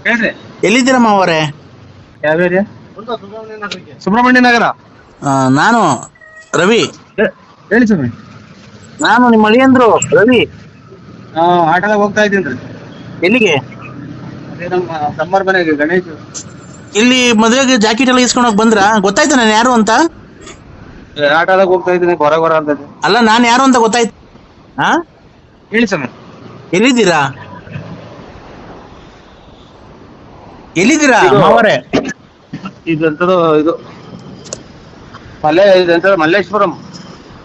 ಹೇಳ್ರಿ. ಎಲ್ಲಿದ್ದೀರಾ ಮಾವರೇ? ಯಾವ ಏರಿಯಾ? ಸುಬ್ರಹ್ಮಣ್ಯ ನಗರ. ನಾನು ರವಿ. ಹೇಳಿ ಸ್ವಾಮಿ. ನಾನು ನಿಮ್ಮ ಅಳಿಯಂದ್ರು ರವಿ. ಆಟೋದಾಗ ಹೋಗ್ತಾ ಇದ್ದೀನಿ. ಎಲ್ಲಿಗೆ? ಅದೇ ನಮ್ಮ ತಮ್ಮರ ಮನೆಗೆ ಗಣೇಶ್. ಇಲ್ಲಿ ಮದುವೆಗೆ ಜಾಕೆಟ್ ಎಲ್ಲ ಇಸ್ಕೊಂಡೋಗಿ ಬಂದ್ರಾ? ಗೊತ್ತಾಯ್ತು ನಾನು ಯಾರು ಅಂತ? ಆಟೋದಾಗ ಹೋಗ್ತಾ ಇದ್ದೀನಿ, ಹೊರ ಅಂತ. ಅಲ್ಲ, ನಾನು ಯಾರು ಅಂತ ಗೊತ್ತಾಯ್ತು. ಹಾ, ಹೇಳಿ ಸ್ವಾಮಿ. ಎಲ್ಲಿದ್ದೀರಾ? ಎಲ್ಲಿದ್ದೀರಾ ಮಾವರೇ? ಇದಂತದ್ದು ಇದು ಮಲ್ಲೇಶ್ವರಂ.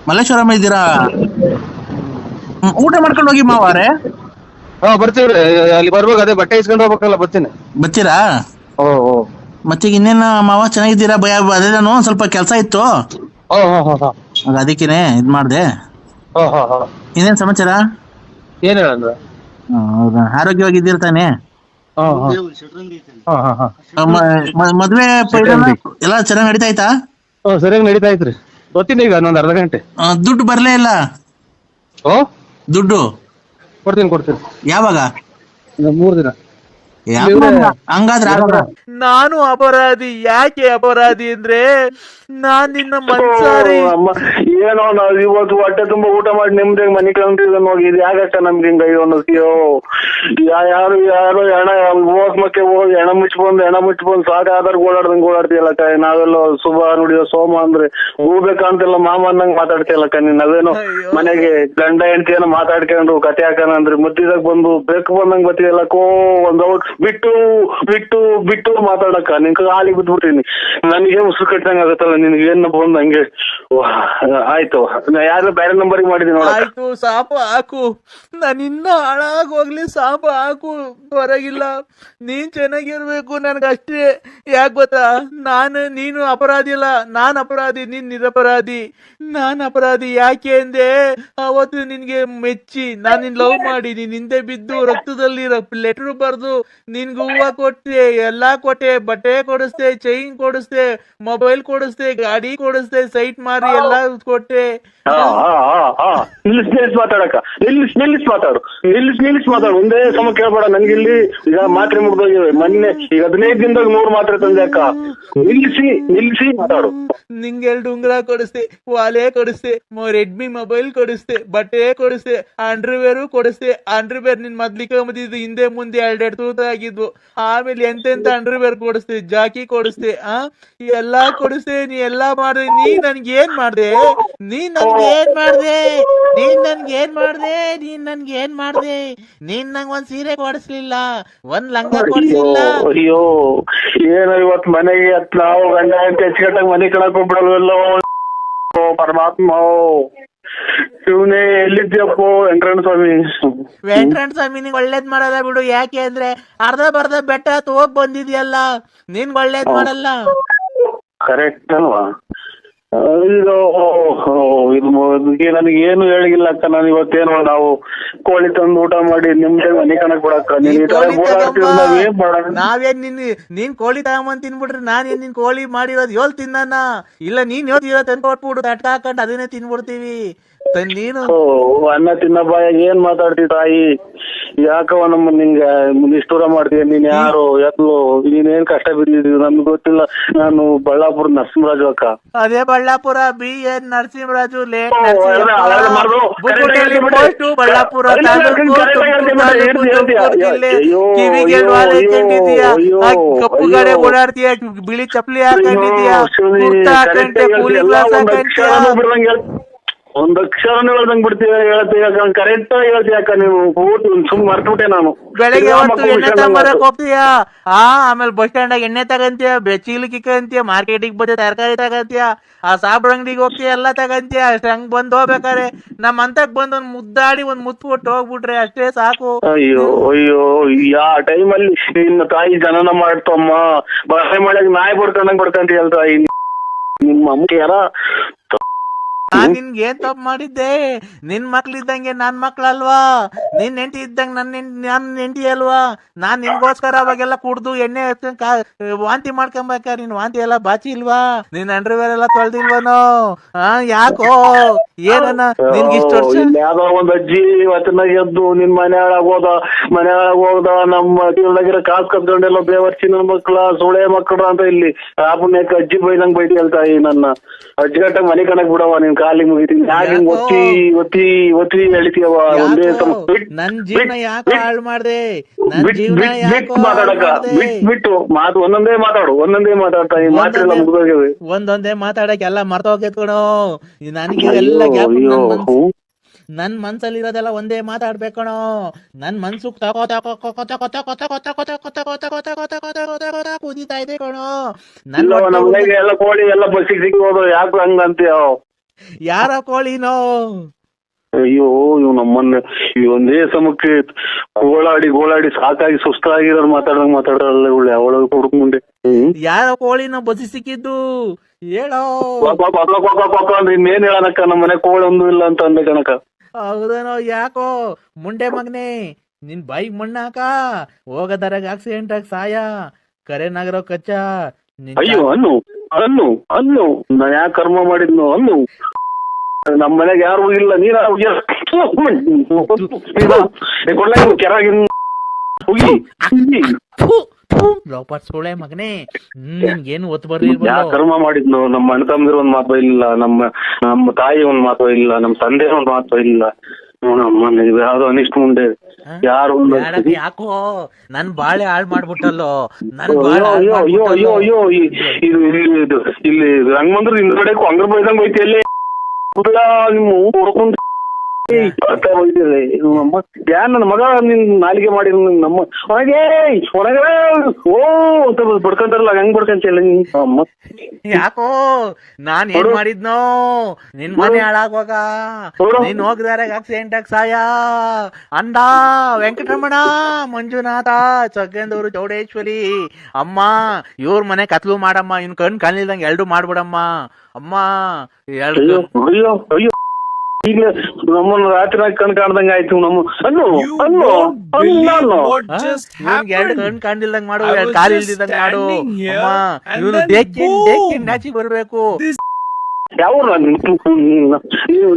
ಮಲ್ಲೇಶ್ವರಂ ಇದ್ದೀರಾ? ಊಟ ಮಾಡ್ಕೊಂಡು ಹೋಗಿ ಮಾವರೇ. ಬರ್ತೀವ್ರಿ. ಅಲ್ಲಿ ಬರ್ಬೇಕು, ಅದೇ ಬಟ್ಟೆ ಇಸ್ಕೊಂಡು ಹೋಗ್ಬೇಕಲ್ಲ, ಬರ್ತೀನಿ. ಬರ್ತೀರಾ? ಓ. ಮತ್ತೆ ಇನ್ನೇನು ಮಾವ, ಚೆನ್ನಾಗಿದ್ದೀರಾ? ಅದೇ ನಾನು ಸ್ವಲ್ಪ ಕೆಲಸ ಇತ್ತು, ಅದಕ್ಕೇನೆ ಇದ್ ಮಾಡ್ದೆ. ಇನ್ನೇನ್ ಸಮಾಚಾರ? ಏನ್ ಹೇಳಂದ್ರ? ಹೌದಾ, ಆರೋಗ್ಯವಾಗಿದ್ದೀರ ತಾನೆ? ಮದ್ವೆ ಎಲ್ಲ ಚೆನ್ನಾಗಿ ನಡೀತಾ ಆಯ್ತಾ? ಸರಿಯಾಗಿ ನಡೀತಾ ಐತ್ರಿ. ಗೊತ್ತೀನಿ ಈಗ ಇನ್ನೊಂದ್ ಅರ್ಧ ಗಂಟೆ. ದುಡ್ಡು ಬರ್ಲೇ ಇಲ್ಲ? ದುಡ್ಡು ಕೊಡ್ತೀನಿ. ಯಾವಾಗ? 3 ದಿನ. ಹಂಗಾದ್ರೆ ನಾನು ಅಪರಾಧಿ. ಯಾಕೆ ಅಪರಾಧಿ ಅಂದ್ರೆ, ನಾನ್ ನಿನ್ನ ಮನ್ಸಾರಿ ಏನೋ ನಾವ್ ಇವತ್ತು ಹೊಟ್ಟೆ ತುಂಬಾ ಊಟ ಮಾಡಿ ನಿಮ್ದಾಗ ಮನೆ ಕಳ್ಸಿದ ಹೋಗಿದ್ ಯಾಕಕ್ಕ ನಮ್ಗೆ ಹಿಂಗ ಅನ್ನಿಸ್ತೀಯೋ? ಯಾರು ಹೆಣ ಹೋಗ್ಮಕ್ಕೆ ಹೋಗಿ ಹೆಣ ಮುಚ್ಕೊಂಡ್ ಸಾಕ ಆಧಾರ್ ಓಡಾಡ್ತೀಯಲ್ಲಕ್ಕ. ನಾವೆಲ್ಲ ಶುಭ ನುಡಿಯೋ ಸೋಮ ಅಂದ್ರೆ ಹೋಗ್ಬೇಕಂತೆಲ್ಲ ಮಾಮ ಅನ್ನಂಗ್ ಮಾತಾಡ್ತೀಯಲ್ಲಕ್ಕ. ನೀನ್ ಅದೇನೋ ಮನೆಗೆ ಗಂಡ ಹೆಂಡತಿಯನ್ನ ಮಾತಾಡ್ಕೊಂಡು ಕತೆ ಹಾಕನ ಅಂದ್ರೆ ಮುದ್ದಿದಾಗ ಬಂದು ಬೇಕು ಬಂದಂಗ್ ಬತ್ತೀಯಲ್ಲಕ್ಕೋ. ಒಂದ್ ಬಿಟ್ಟು ಮಾತಾಡಕ್ಕ. ನಿನ್ ಹಾಲಿಗೆ ಬಿದ್ಬಿಟ್ಟಿನಿ. ನನಗೆ ಉಸಿರು ಕಟ್ಟಂಗ ಆಗತ್ತಲ್ಲ ನಿನ್ಗೆ. ಏನ್ ಬಂದ್ ಹಂಗೆ ಆಯ್ತು. ಯಾರು ಬೇರೆ ನಂಬರ್ಗೆ ಮಾಡಿದೀನಿ ನೋಡ. ಆಯ್ತು, ಸಾಪ ಹಾಕು. ನಾನು ಇನ್ನ ಹಾಳಾಗ್ ಹೋಗ್ಲಿ, ಸಾಪ ಹಾಕು, ಹೊರಗಿಲ್ಲ. ನೀನ್ ಚೆನ್ನಾಗಿರ್ಬೇಕು ನನ್ಗಷ್ಟೇ. ಯಾಕೆ ಗೊತ್ತಾ, ನೀನು ಅಪರಾಧಿ ಅಲ್ಲ, ನಾನ್ ಅಪರಾಧಿ, ನೀನ್ ನಿರಪರಾಧಿ. ನಾನ್ ಅಪರಾಧಿ ಯಾಕೆ ಅಂದೆ, ಅವತ್ತು ನಿನ್ಗೆ ಮೆಚ್ಚಿ ನಾನ್ ನಿನ್ ಲವ್ ಮಾಡಿ ನೀನ್ ಹಿಂದೆ ಬಿದ್ದು ರಕ್ತದಲ್ಲಿ ಲೆಟರ್ ಬರ್ದು ನಿನ್ಗೆ ಹೂವ ಕೊಟ್ಟೆ, ಎಲ್ಲಾ ಕೊಟ್ಟೆ, ಬಟ್ಟೆ ಕೊಡಿಸ್ದೆ, ಚೈನ್ ಕೊಡಿಸ್ದೆ, ಮೊಬೈಲ್ ಕೊಡಿಸ್ದೆ, ಗಾಡಿ ಕೊಡಿಸ್ದೆ, ಸೈಟ್ ಮಾರಿ ಎಲ್ಲಾ ಕೊಟ್ಟೆ. ನಿಲ್ಲಿಸ್ ಮಾತಾಡಕ್ಕ. ನಿಲ್ಲಿಸ್ ಮಾತಾಡು. ಒಂದೇ ಸಮ ಕೇಳ್ಬೇಡ ನನ್ಗಿಲ್ಲಿ. ಈಗ ಮಾತ್ರೆ ಮುಗ್ದೋಗಿವೆ ಮೊನ್ನೆ. ಈಗ 15 ದಿನದಾಗ 100 ಮಾತ್ರೆ ತಂದೆ ಅಕ್ಕ. ನಿಲ್ಲಿಸಿ ಮಾತಾಡು. ನಿಂಗೆ 2 ಉಂಗ್ರ ಕೊಡಿಸ್ದೆ, ವಾಲೆ ಕೊಡಿಸ್ದೆ, ರೆಡ್ಮಿ ಮೊಬೈಲ್ ಕೊಡಿಸ್ದೆ, ಬಟ್ಟೆ ಕೊಡಿಸ್ದೆ, ಅಂಡರ್ವೇರು ಕೊಡಿಸ್ದೆ. ಅಂಡರ್ವೇರ್ ನಿನ್ ಮೊದ್ಲಿಕ್ಕೆ ಬಂದಿದ್ದು ಹಿಂದೆ ಮುಂದೆ 2 ತೂತ ಆಗಿದ್ವು. ಆಮೇಲೆ ಎಂತೆಂತ ಅಂಡರ್ವೇರ್ ಕೊಡಿಸ್ದೆ, ಜಾಕಿ ಕೊಡಿಸ್ದೆ, ಎಲ್ಲಾ ಕೊಡಿಸ್ದೆ. ನೀ ಎಲ್ಲಾ ಮಾಡ್ದೆ. ನೀನ್ ನನ್ಗೆ ಏನ್ ಮಾಡ್ದೆ? ನೀನ್ ನಂಗ್ ಒಂದ್ ಸೀರೆ ಕೊಡಿಸ್ಲಿಲ್ಲ, ಒಂದ್ ಲಂಗ ಕೊಡಿಸ್ಲಿಲ್ಲ. ಅಯ್ಯೋ, ಏನೋ ಇವತ್ ಮನೆಗೆ ನಾವು ಗಂಡ ಅಂತ ಹೆಚ್ಚುಕಟ್ಟಾಗ ಮನೆ ಕಳಕ್ ಹೋಗ್ಬಿಡಲ್ವಲ್ಲೋ ಪರಮಾತ್ಮ. ಶಿವನೇ ಎಲ್ಲಿದ್ಯಪ್ಪೋ? ವೆಂಕಟರಮಣ ಸ್ವಾಮಿ ನಿಂಗ್ ಒಳ್ಳೇದ್ ಮಾಡಲ್ಲ ಬಿಡು. ಯಾಕೆ ಅಂದ್ರೆ ಅರ್ಧ ಬರ್ಧ ಬೆಟ್ಟ ಹೋಗ್ ಬಂದಿದ್ಯಲ್ಲ, ನಿನ್ ಒಳ್ಳೇದ್ ಮಾಡಲ್ಲ. ಕರೆಕ್ಟ್ ಅಲ್ವಾ ಇದು ನನಗೆ ಏನು ಹೇಳಿಲ್ಲ ಅಕ್ಕ. ನಾನು ಇವತ್ತೇನು ನಾವು ಕೋಳಿ ತಂದು ಊಟ ಮಾಡಿ ನಿಮ್ದೆ ಮನೆ ಕಣಕ್ ಬಿಡಕ್ಕ. ನಾವೇನ್ ನೀನ್ ಕೋಳಿ ತಗೊಂಬಂದ್ ತಿನ್ಬಿಟ್ರಿ, ನಾನೇನ್ ನಿನ್ ಕೋಳಿ ಮಾಡಿರೋದು ಯೋಲ್ ತಿನ್ನ ಇಲ್ಲ. ನೀನ್ ಯೋಲ್ ತಂದು ಕೊಟ್ಬಿಡು, ತಟ್ಕ ಹಾಕೊಂಡ್ ಅದನ್ನೇ ತಿನ್ಬಿಡ್ತೀವಿ. ನೀನು ಅನ್ನ ತಿನ್ನ ಬಾಯಾಗ ಏನ್ ಮಾತಾಡ್ತಿ ತಾಯಿ? ಯಾಕವ ನಮ್ಮ ನಿಂಗೆ ನಿಷ್ಠೂರ ಮಾಡ್ತೀಯ? ನೀನ್ ಯಾರು ಎತ್ಲು? ನೀನೇನ್ ಕಷ್ಟ ಬಿದ್ದಿದ್ದೀವಿ ನಮ್ಗೆ ಗೊತ್ತಿಲ್ಲ. ನಾನು ಬಳ್ಳಾಪುರ ನರಸಿಂಹರಾಜು ಅಕ್ಕ. ಅದೇ ಬಳ್ಳಾಪುರ BN ನರಸಿಂಹರಾಜು ಬಳ್ಳಾಪುರ ಕಪ್ಪು ಗಾಡಿ ಓಡಾಡ್ತೀಯ, ಬಿಳಿ ಚಪ್ಪಲಿ ಹಾಕೊಂಡಿದ್ಯಾ, ಕೂಲಿ ಗ್ಲಾಸ್ ಹಾಕೊಂಡಿದ್ಯಾ. ಒಂದ್ ಅಕ್ಷರನ ಹೇಳ್ದಂಗ್ ಬಿಡ್ತೀವಿ. ಹೇಳ್ತೀಯ ಕರೆಕ್ಟ್ ಹೇಳ್ತೀಯಕ್ಕ. ನೀವು ಸುಮ್ ಮರ್ತ್ಬಿಟ್ಟೆ ನಾನು. ಬೆಳಗ್ಗೆ ಎಣ್ಣೆ ತಗೊಂಬರಕ್ ಹೋಗ್ತೀಯ, ಆಮೇಲೆ ಬಸ್ ಸ್ಟ್ಯಾಂಡ್ ಎಣ್ಣೆ ತಗಂತೀಯ, ಚೀಲಕ್ಕೆ ಅಂತೀಯ, ಮಾರ್ಕೆಟಿಗೆ ಬಂದ ತರಕಾರಿ ತಗಂತೀಯ, ಆ ಸಾಬ್ರ ಅಂಗಡಿಗೆ ಹೋಗ್ತೀಯ, ಎಲ್ಲಾ ತಗಂತೀಯ. ಅಷ್ಟೇ ಹಂಗ್ ಬಂದ್ ಹೋಗ್ಬೇಕಾರೆ ನಮ್ ಅಂತಕ್ ಬಂದ್ ಒಂದ್ ಮುದ್ದಾಡಿ ಒಂದ್ ಮುತ್ತು ಕೊಟ್ಟು ಹೋಗ್ಬಿಟ್ರೆ ಅಷ್ಟೇ ಸಾಕು. ಅಯ್ಯೋ ಯಾ ಟೈಮಲ್ಲಿ ನಿನ್ನ ತಾಯಿ ಜನನ ಮಾಡ್ತಮ್ಮ. ಬಸೆ ಮಾಡಕ್ ನಾಯಿ ಬಡ್ಕೊಂಡಂಗ್ ಬಡ್ಕಂತೀಯಲ್ ತಾಯಿ. ನಿಮ್ಮ ಅಮ್ಮ ಯಾರ ನಾನ್ ನಿನ್ಗೆ ಏನ್ ತಪ್ಪು ಮಾಡಿದ್ದೆ? ನಿನ್ ಮಕ್ಳಿದ್ದಂಗೆ ನನ್ ಮಕ್ಳಲ್ವಾ? ನಿನ್ ಹೆಂಡತಿ ಇದ್ದಂಗೆ ನನ್ ಹೆಂಡತಿ ಅಲ್ವಾ? ನಾನ್ ನಿನ್ಗೋಸ್ಕರ ಅವಾಗೆಲ್ಲ ಕುಡ್ದು ಎಣ್ಣೆ ವಾಂತಿ ಮಾಡ್ಕೊಂಬೇಕ, ನಿನ್ ವಾಂತಿ ಎಲ್ಲ ಬಾಚಿ ಇಲ್ವಾ? ನಿನ್ ಅಂಡರ್ವೇರ್ ಎಲ್ಲ ತೊಳ್ದಿಲ್ವನೋ? ಯಾಕೋ ಏನನ್ನ ನಿನ್ಗೆ ಇಷ್ಟ ವರ್ಷ? ಯಾವ್ದೋ ಒಂದ್ ಅಜ್ಜಿ ವಚನಾಗ ಎದ್ದು ನಿನ್ ಮನೆ ಒಳಗೋದ ನಮ್ಮ ಜೀವನದಾಗಿರೋ ಕಾಸು ಕತ್ಕೊಂಡೆಲ್ಲ ಬೇವರ್ಸಿ ನನ್ ಮಕ್ಳ ಸುಳೆ ಮಕ್ಕಳು ಅಂತ ಇಲ್ಲಿ ಆ ಪುಣ್ಯಕ್ಕೆ ಅಜ್ಜಿ ಬೈದಂಗ್ ಬೈತಿ ಹೇಳ್ತಾಯಿ ನನ್ನ ಅಜ್ಜಿಗಟ್ಟ ಮನೆ ಕಣಕ್ ಬಿಡವ ನಿನ್ ಕಾಲಿಗೆ ಮುಗಿತೀನಿ. ಯಾಕೆ ಹಿಂಗ್ ಒತ್ತಿ ಎಳಿತೀಯವ? ಒಂದೇ ನನ್ ಜೀವನ ಯಾಕೋ ಹಾಳು ಮಾಡ್ದೆ? ಬಿಟ್ಟು ಮಾತು ಒಂದೊಂದೇ ಮಾತಾಡ್ತಾ ಈ ಮಾತೆಲ್ಲ ಮುಗಿದೋಗ್ಯವೆ. ಒಂದೊಂದೇ ಮಾತಾಡಕ್ ಎಲ್ಲ ಮರ್ತೋಗೈತ್ ಕಣೋ ನನಗೆ. ಎಲ್ಲ ನನ್ ಮನ್ಸಲ್ಲಿ ಇರೋದೆಲ್ಲ ಒಂದೇ ಮಾತಾಡ್ಬೇಕಣೋ. ನನ್ ಮನ್ಸು ಕುದೀತಾ ಇದೆ ಕಣೋ. ಎಲ್ಲ ಕೋಳಿ ಎಲ್ಲ ಬಸ್ಸಿಗೆ ಸಿಕ್ಕೋದು ಯಾಕೆ ಹಂಗಂತೀಯ? ಯಾರ ಕೋಳಿನೋ? ಅಯ್ಯೋ ಇವ್ ನಮ್ಮನ್ನ ಈ ಒಂದೇ ಸಮಕ್ಕೆ ಗೋಳಾಡಿ ಸಾಕಾಗಿ ಸುಸ್ತಾಗಿರೋರು ಮಾತಾಡಲ್ಲ ಇವಳು ಅವಳ ಹುಡುಕ್ ಮುಂದೆ. ಯಾರ ಕೋಳಿನೋ ಬಸ್ಸಿ ಸಿಕ್ಕಿದ್ದು ಹೇಳೋ. ಇನ್ನೇನ್ ಹೇಳನಕ್ಕ, ನಮ್ಮ ಮನೆ ಕೋಳಿ ಒಂದು ಇಲ್ಲ ಅಂತ ಅಂದೆ ಕಣಕ. ಹೌದನೋ? ಯಾಕೋ ಮುಂಡೆ ಮಗನೆ ನಿನ್ ಬೈಕ್ ಮಣ್ಣಾಕ ಹೋಗದರಾಗ ಆಕ್ಸಿಡೆಂಟ್ ಆಗಿ ಸಾಯ ಕರೆ ನಗರ ಕಚ್ಚ. ಅಯ್ಯೋ ಅನ್ನು ನಾ ಯಾಕೆ ಕರ್ಮ ಮಾಡಿದ್ನು? ಅನ್ನು ನಮ್ಮ ಮನೆಗೆ ಯಾರು ಇಲ್ಲ, ನೀರ ಕೆರಾಗಿ ಸುಳೆ ಮಗನೇ ಏನು ಒತ್ತು ಬರ್ಲಿಲ್ಲ. ಯಾ ಕರ್ಮ ಮಾಡಿದ್ನು? ನಮ್ಮ ಅಣ್ಣ ತಮ್ಮದಿರ ಒಂದ್ ಮಾತು ಇಲ್ಲ, ನಮ್ಮ ತಾಯಿ ಒಂದ್ ಮಾತು ಇಲ್ಲ, ನಮ್ಮ ತಂದೆ ಒಂದ್ ಮಾತು ಇಲ್ಲ. ನಮ್ಮ ಯಾವ್ದೋ ಅನಿಷ್ಟ ಮುಂದೆ ಯಾರು ಯಾಕೋ ನನ್ ಬಾಳೆ ಹಾಳು ಮಾಡ್ಬಿಟ್ಟಲ್ಲೋ. ಅಯ್ಯೋ ಇದು ಇಲ್ಲಿ ಹಂಗ್ ಬಂದ್ರೆ ಹಿಂದ್ಗಡೆ ಅಂಗ್ರ ಬೈದಂಗ್ ಬೈತಿ ಅಲ್ಲಿ ನಿಮ್ಮ ಹೊಡ್ಕೊಂಡು ನನ್ನ ಮಗ ನಿನ್ ನಾಲಿಗೆ ಮಾಡಿ ನಮ್ಮ ಹೊರಗೆ ಓ ಅಂತ ಬಡ್ಕೊಂತಾರಲ್ಲ ಹಂಗ್ ಬಡ್ಕೊಂತಿಲ್ಲ ಅಮ್ಮ. ಯಾಕೋ ನಾನ್ ಏನ್ ಮಾಡಿದ್ನೋ? ನಿನ್ ಮನೆ ಹಾಳಾಗುವಾಗ ನೀನ್ ಹೋಗಿದಾರೆ ಆಕ್ಸಿಡೆಂಟ್ ಆಗಿ ಸಾಯ ಅಂದ ವೆಂಕಟರಮಣ, ಮಂಜುನಾಥ, ಚಗ್ಗೇಂದೂರು, ಚೌಡೇಶ್ವರಿ ಅಮ್ಮ ಇವ್ರ ಮನೆ ಕತ್ಲು ಮಾಡಮ್ಮ, ಇನ್ ಕಣ್ಣಿಲ್ದಂಗೆ ಎಲ್ಡು ಮಾಡ್ಬಿಡಮ್ಮ ಅಮ್ಮ. ಅಯ್ಯೋ ಅಯ್ಯೋ ಈಗ ನಮ್ಮನ್ನು ರಾತ್ರಿ ಕಣ್ ಕಾಣ್ದಂಗ ಆಯ್ತು. ನಮ್ಮ ಎರಡು ಕಣ್ ಕಾಣ್ದಿಲ್ದಂಗ್ ಮಾಡು, ಎರಡು ಕಾಲು ಇಲ್ದಿದ್ದಂಗ್ ಮಾಡು ಅಮ್ಮ. ಇವನು ನಾಚಿ ಬರ್ಬೇಕು. ಯಾವ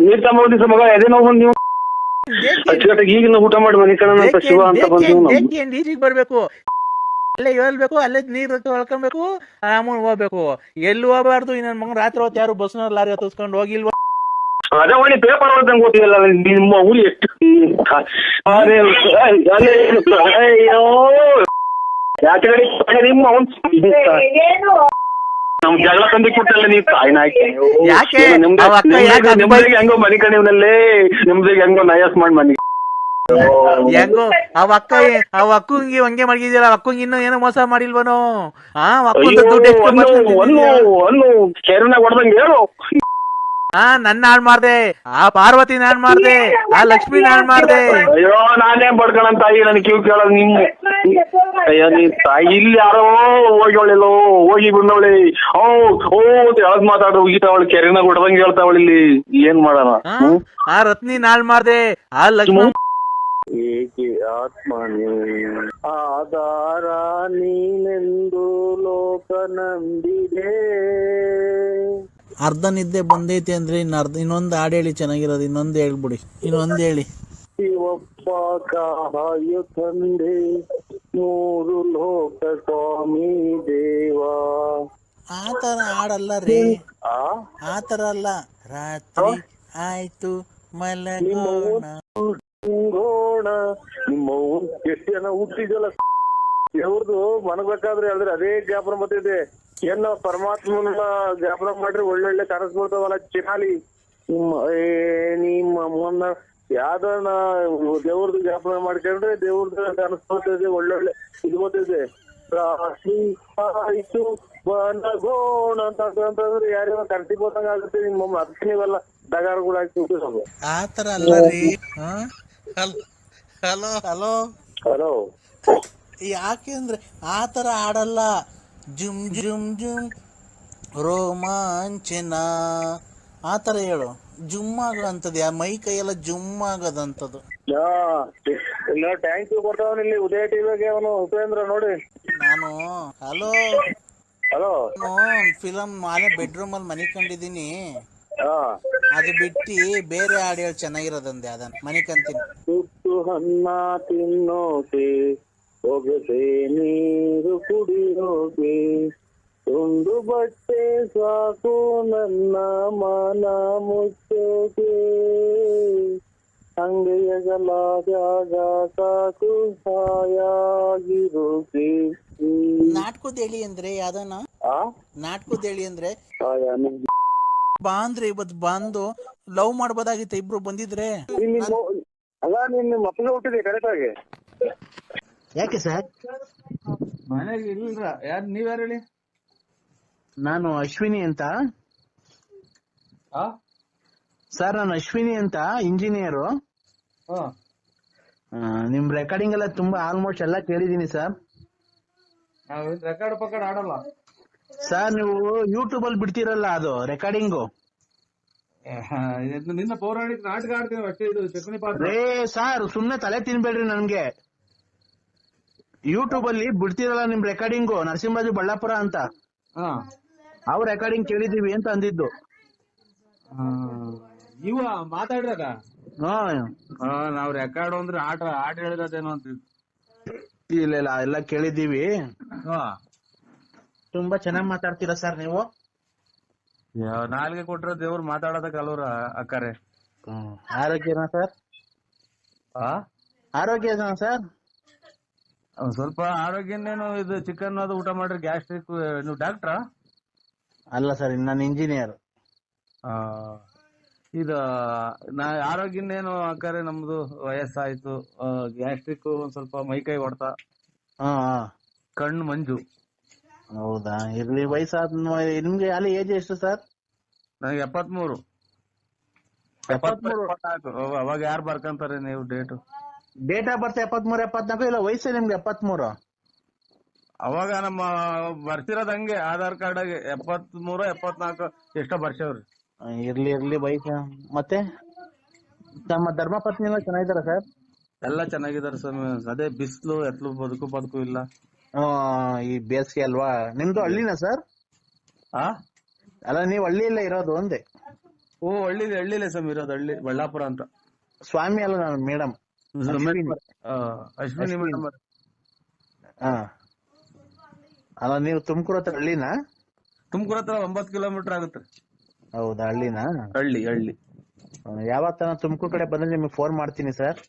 ನೀರ್ ತಮ್ಮ ದಿವಸ ಮಗ ಅದೇ ನಾವು ನೀವು ಅಚ್ಚುಕಟ್ಟಾಗಿ ಈಗಿನ ಊಟ ಮಾಡಿ ಮನೆ ಕಣ ಅಂತ ಶಿವ ಅಂತ ಬಂದು ಈಜಿಗೆ ಬರ್ಬೇಕು. ಅಲ್ಲೇ ಹೇಳ್ಬೇಕು, ಅಲ್ಲೇ ನೀರ್ ತೊಳ್ಕೊಬೇಕು, ಆರಾಮಾಗಿ ಹೋಗ್ಬೇಕು. ಎಲ್ಲಿ ಹೋಗ್ಬಾರ್ದು. ಇನ್ನೊಂದ್ ಮಗನ್ ರಾತ್ರಿ ಹೊತ್ತು ಯಾರು ಬಸ್ನ ಲಾರಿ ಹತ್ತಿಸ್ಕೊಂಡು ಹೋಗಿಲ್ವ? ಅದೇ ಒಳ್ಳೆ ಪೇಪರ್ ಓದಂಗ್ ಗೊತ್ತಿಲ್ಲ ನಿಮ್ಮ ಊರಿ ಎಷ್ಟು. ಅಯ್ಯೋ ಯಾಕೆ ನಿಮ್ಮ ನಮ್ ಜಗಳ ತಂದಿ ಕೊಟ್ಟಲ್ಲ ನೀ ತಾಯಿನಾಯ್ಕೆ. ನಿಮ್ದಿಗೆ ಹೆಂಗೋ ಮನೆ ಕಣಿವ್ನಲ್ಲೇ ನಿಮ್ದಿಗೆ ಹೆಂಗೋ ನಯಾಸ್ ಮಾಡಿ ಮನೆ ಹೆಂಗೋ ಅವ ಅಕ್ಕಂಗೆ ಹಂಗೆ ಮಡಗಿದ್ಯಲ್ಲ. ಅಕ್ಕಂಗೆ ಇನ್ನೂ ಏನೋ ಮೋಸ ಮಾಡಿಲ್ವನೋ? ಕೆರನಾಗ ಹೊಡ್ದಂಗೆ ಹೇಳು. ನನ್ನ ಹಾಳು ಮಾಡ್ದೆ, ಆ ಪಾರ್ವತಿ ಹಾಳು ಮಾಡ್ದೆ, ಆ ಲಕ್ಷ್ಮಿ ಹಾಳು ಮಾಡ್ದೆ. ಅಯ್ಯೋ ನಾನೇನ್ ಬಡ್ಕಣ ತಾಯಿ ನನ್ ಕಿವ್ ಕೇಳೋದು ನಿಮ್ಮ. ಅಯ್ಯೋ ನೀ ತಾಯಿ ಇಲ್ಲಿ ಯಾರೋ ಹೋಗಿವಳೆಲ್ಲೋ ಹೋಗಿ ಬಂದವಳಿ ಓ ಯಾವ್ದು ಮಾತಾಡ್ರು ಹೋಗಿತಾವಳು ಕೆರೆನಾಗ ಹೊಡ್ದಂಗೆ ಹೇಳ್ತಾವಳು. ಇಲ್ಲಿ ಏನ್ ಮಾಡೋಣ? ಆ ರತ್ನಿ ಹಾಳು ಮಾಡ್ದೆ, ಆ ಲಕ್ಷ್ಮಿ ಏಕೆ ಆತ್ಮನೇ ಆಧಾರ ನೀನೆಂದು ಲೋಕ ನಂಬಿದೆ. ಅರ್ಧ ನಿದ್ದೆ ಬಂದೈತಿ ಅಂದ್ರೆ ಇನ್ನೊಂದು ಹಾಡು ಹೇಳಿ ಚೆನ್ನಾಗಿರೋದು. ಇನ್ನೊಂದು ಹೇಳ್ಬಿಡಿ, ಇನ್ನೊಂದು ಹೇಳಿ. ಶಿವಪ್ಪ ಕಾಯು ತಂದೆ ಮೂರು ಲೋಕ ಸ್ವಾಮಿ ದೇವ. ಆತರ ಹಾಡಲ್ಲ ರೀ, ಆತರ ಅಲ್ಲ. ರಾತ್ರಿ ಆಯ್ತು ಮಲಗೋಣ ನಿಮ್ಮ ಎಷ್ಟು ಜನ ಹುಟ್ಟಿದಲ್ಲ ದೇವ್ರದು ಮನಬೇಕಾದ್ರೆ ಹೇಳಿದ್ರೆ ಅದೇ ಜ್ಞಾಪನ ಬರ್ತಿದೆ. ಏನ ಪರಮಾತ್ಮನ ಜ್ಞಾಪನ ಮಾಡ್ರಿ ಒಳ್ಳೊಳ್ಳೆ ಕನಸ್ಬಿಡ್ತಾವಲ್ಲ ಚಿನಾಲಿ. ನಿಮ್ಮ ಅಮ್ಮನ್ನ ಯಾವ್ದನ್ನ ದೇವ್ರದ್ದು ಜ್ಞಾಪನ ಮಾಡ್ಕೊಂಡ್ರೆ ದೇವ್ರದ್ದು ಕನಸು ಬರ್ತದೆ, ಒಳ್ಳೊಳ್ಳೆ ಇದು ಬರ್ತಿದೆ. ರಾತ್ರಿ ಆಯ್ತು ಮಲಗೋಣ ಅಂತಂದ್ರೆ ಯಾರ್ಯಾವ ಕನಸಿಗೆ ಹೋದಂಗ ಆಗುತ್ತೆ. ನಿಮ್ಮ ಅದಕ್ಕೆ ನೀವೆಲ್ಲ ಡಗಾರಗಳಾಗ್ತಿವಿ. ಆತರ ಅಲ್ಲ ರೀ. ಹಲೋ ಹಲೋ ಹಲೋ ಯಾಕೆ ಅಂದ್ರೆ ಆತರ ಆಡಲ್ಲ. ಜುಮ್ ಜುಮ್ ಜುಮ್ ರೋಮಾಂಚನ ಆ ತರ ಹೇಳು. ಜುಮ್ ಆಗಂತದ್ದು, ಮೈ ಕೈಯೆಲ್ಲ ಜುಮ್ ಆಗದಂತದ್ದು. ಇಲ್ಲ ಟ್ಯಾಂಕ್ ಕೊಡ್ತಾವನ ಇಲ್ಲಿ ಉದಯ ಟಿವಿಗೆ ಅವನು ಉಪೇಂದ್ರ ನೋಡಿ. ನಾನು ಹಲೋ ಹಲೋ ಫಿಲಮ್ ಮಾಲೆ ಬೆಡ್ರೂಮ್ ಅಲ್ಲಿ ಮನೆ ಕಂಡಿದ್ದೀನಿ. ಹಾ ಅದು ಬಿಟ್ಟು ಬೇರೆ ಹಾಡು ಹೇಳಿ ಚೆನ್ನಾಗಿರೋದಂದೆ, ಅದನ್ನ ಮನೆ ಕಂತೀನಿ. ತುತ್ತು ಅನ್ನ ತಿನ್ನೋಕೆ ಒಗಸೆ ನೀರು ಕುಡಿಯೋಕೆ ಒಂದು ಬಟ್ಟೆ ಸಾಕು ನನ್ನ ಮನ ಮುಚ್ಚೋಕೆ ಅಂಗೈಯಗಲ ಜಾಗ ಸಾಕು ಹಾಯಾಗಿರೋಕೆ. ನಾಟಕದ ಹೇಳಿ ಅಂದ್ರೆ ಯಾವ್ದನ ಆ ನಾಟಕದ ಹೇಳಿ ಅಂದ್ರೆ ಆಯಾ ಬಾ ಅಂದ್ರೆ ಇವತ್ತು ಬಂದು ಲವ್ ಮಾಡ್ಬೋದಾಗಿತ್ತು ಇಬ್ರು ಬಂದಿದ್ರೆ. ಅಲ್ಲ ನಿನ್ನ ಮಕ್ಕಳು ಹುಟ್ಟಿದೆ ಕರೆಕ್ಟಾಗಿ. ಯಾಕೆ ಸರ್? ಮನೆಗೆ ಇಲ್ರ. ಯಾರು ನೀವ್ಯಾರು ಹೇಳಿ? ನಾನು ಅಶ್ವಿನಿ ಅಂತ ಸರ್. ನಾನು ಅಶ್ವಿನಿ ಅಂತ ಇಂಜಿನಿಯರು. ನಿಮ್ ರೆಕಾರ್ಡಿಂಗ್ ಎಲ್ಲ ತುಂಬಾ ಆಲ್ಮೋಸ್ಟ್ ಎಲ್ಲ ಕೇಳಿದೀನಿ ಸರ್. ನಾವ್ ರೆಕಾರ್ಡ್ ಪಕಾರ್ಡ್ ಆಡಲ್ಲ ಸರ್. ನೀವು ಯೂಟ್ಯೂಬ್ ಅಲ್ಲಿ ಬಿಡ್ತೀರಲ್ಲ ಅದು ರೆಕಾರ್ಡಿಂಗು. ನಿನ್ನ ಪೌರಾಣಿಕ ನಾಟಕ ಆಡ್ತೀವಿ ಅಷ್ಟೇ. ಇದು ಚಕ್ಕನಿ ಪಾತ್ರ ರೇ ಸರ್, ಸುಮ್ನೆ ತಲೆ ತಿನ್ಬೇಡ್ರಿ ನನ್ಗೆ. ಯೂಟ್ಯೂಬ್ ಅಲ್ಲಿ ಬಿಡ್ತೀರಲ್ಲ ನಿಮ್ ರೆಕಾರ್ಡಿಂಗು, ನರಸಿಂಹರಾಜು ಬಳ್ಳಾಪುರ ಅಂತ, ಅವ್ರ ರೆಕಾರ್ಡಿಂಗ್ ಕೇಳಿದೀವಿ ಅಂತ ಅಂದಿದ್ದು. ಇವ ಮಾತಾಡ್ರಾಗ ಹಾ ನಾವ್ ರೆಕಾರ್ಡ್ ಅಂದ್ರೆ ಆಟ ಹೇಳಿರೋದೇನೋ ಅಂತ. ಇಲ್ಲ ಇಲ್ಲ, ಎಲ್ಲ ಕೇಳಿದೀವಿ. ತುಂಬಾ ಚೆನ್ನಾಗ್ ಮಾತಾಡ್ತೀರಾ ಸರ್ ನೀವು. ನಾಲ್ಗೆ ಕೊಟ್ರ ದೇವ್ರು ಮಾತಾಡೋದಕ್ ಅಲ್ವರ ಅಕ್ಕಾರೆ. ಆರೋಗ್ಯನಾ ಸರ್? ಆರೋಗ್ಯನಾ ಸರ್? ಒಂದ್ ಸ್ವಲ್ಪ ಆರೋಗ್ಯನೇನು. ಇದು ಚಿಕನ್ ಅದು ಊಟ ಮಾಡ್ರಿ ಗ್ಯಾಸ್ಟ್ರಿಕ್. ನೀವು ಡಾಕ್ಟ್ರಾ? ಅಲ್ಲ ಸರ್, ನಾನು ಇಂಜಿನಿಯರ್. ಇದು ಆರೋಗ್ಯನೇನು ಅಕ್ಕಾರೆ. ನಮ್ದು ವಯಸ್ಸಾಯ್ತು, ಗ್ಯಾಸ್ಟ್ರಿಕ್, ಒಂದ್ ಸ್ವಲ್ಪ ಮೈಕೈ ಹೊಡ್ತಾ, ಕಣ್ಣು ಮಂಜು. ಹೌದಾ, ಇರ್ಲಿ. ವಯಸ್ಸಾದ ನಿಮ್ಗೆ ಅಲ್ಲಿ ಏಜ್ ಎಷ್ಟು ಸರ್? ನನಗೆ 73. ಅವಾಗ ಯಾರು ಬರ್ಕಂತಾರೆ ನೀವು ಡೇಟು? Date of birth 73, 74. ಇಲ್ಲ, ವಯಸ್ಸು ನಿಮ್ಗೆ 73. ಅವಾಗ ನಮ್ಮ ಬರ್ತಿರೋದ್ ಹಂಗೆ ಆಧಾರ್ ಕಾರ್ಡ್ 73, 74 ಎಷ್ಟೋ ಬರ್ಸವ್ರಿ. ಇರ್ಲಿ ಇರ್ಲಿ ವಯಸ್ಸು. ಮತ್ತೆ ನಮ್ಮ ಧರ್ಮಪತ್ನಿ ಎಲ್ಲ ಚೆನ್ನಾಗಿದಾರ ಸರ್? ಎಲ್ಲ ಚೆನ್ನಾಗಿದಾರೆ ಸ್ವಾಮಿ. ಅದೇ ಬಿಸಿಲು ಎತ್ಲು ಬದುಕು ಇಲ್ಲ. ಈ ಬೇಸಿಗೆ ಅಲ್ವಾ. ನಿಮ್ದು ಹಳ್ಳಿನಾ ಸರ್? ಅಲ್ಲ, ನೀವು ಹಳ್ಳಿಯಲ್ಲೇ ಇರೋದು ಒಂದೇ? ಹಳ್ಳಿಲೇ ಸ್ವಾಮಿ ಇರೋದು. ಹಳ್ಳಿ ಬಳ್ಳಾಪುರ ಅಂತ. ಸ್ವಾಮಿ ಅಲ್ಲ, ನಾನು ಮೇಡಮ್ ಅಶ್ವಿನಿ ಮೇಡಮ್. ಅಲ್ಲ, ನೀವು ತುಮಕೂರು ಹತ್ರ ಹಳ್ಳಿನಾ? ತುಮಕೂರು ಹತ್ರ 9 ಕಿಲೋಮೀಟರ್ ಆಗುತ್ತೆ. ಹೌದಾ, ಹಳ್ಳಿನಾ? ಹಳ್ಳಿ. ಯಾವತ್ತ ತುಮಕೂರು ಕಡೆ ಬಂದ್ರೆ ನಿಮಗೆ ಫೋನ್ ಮಾಡ್ತೀನಿ ಸರ್.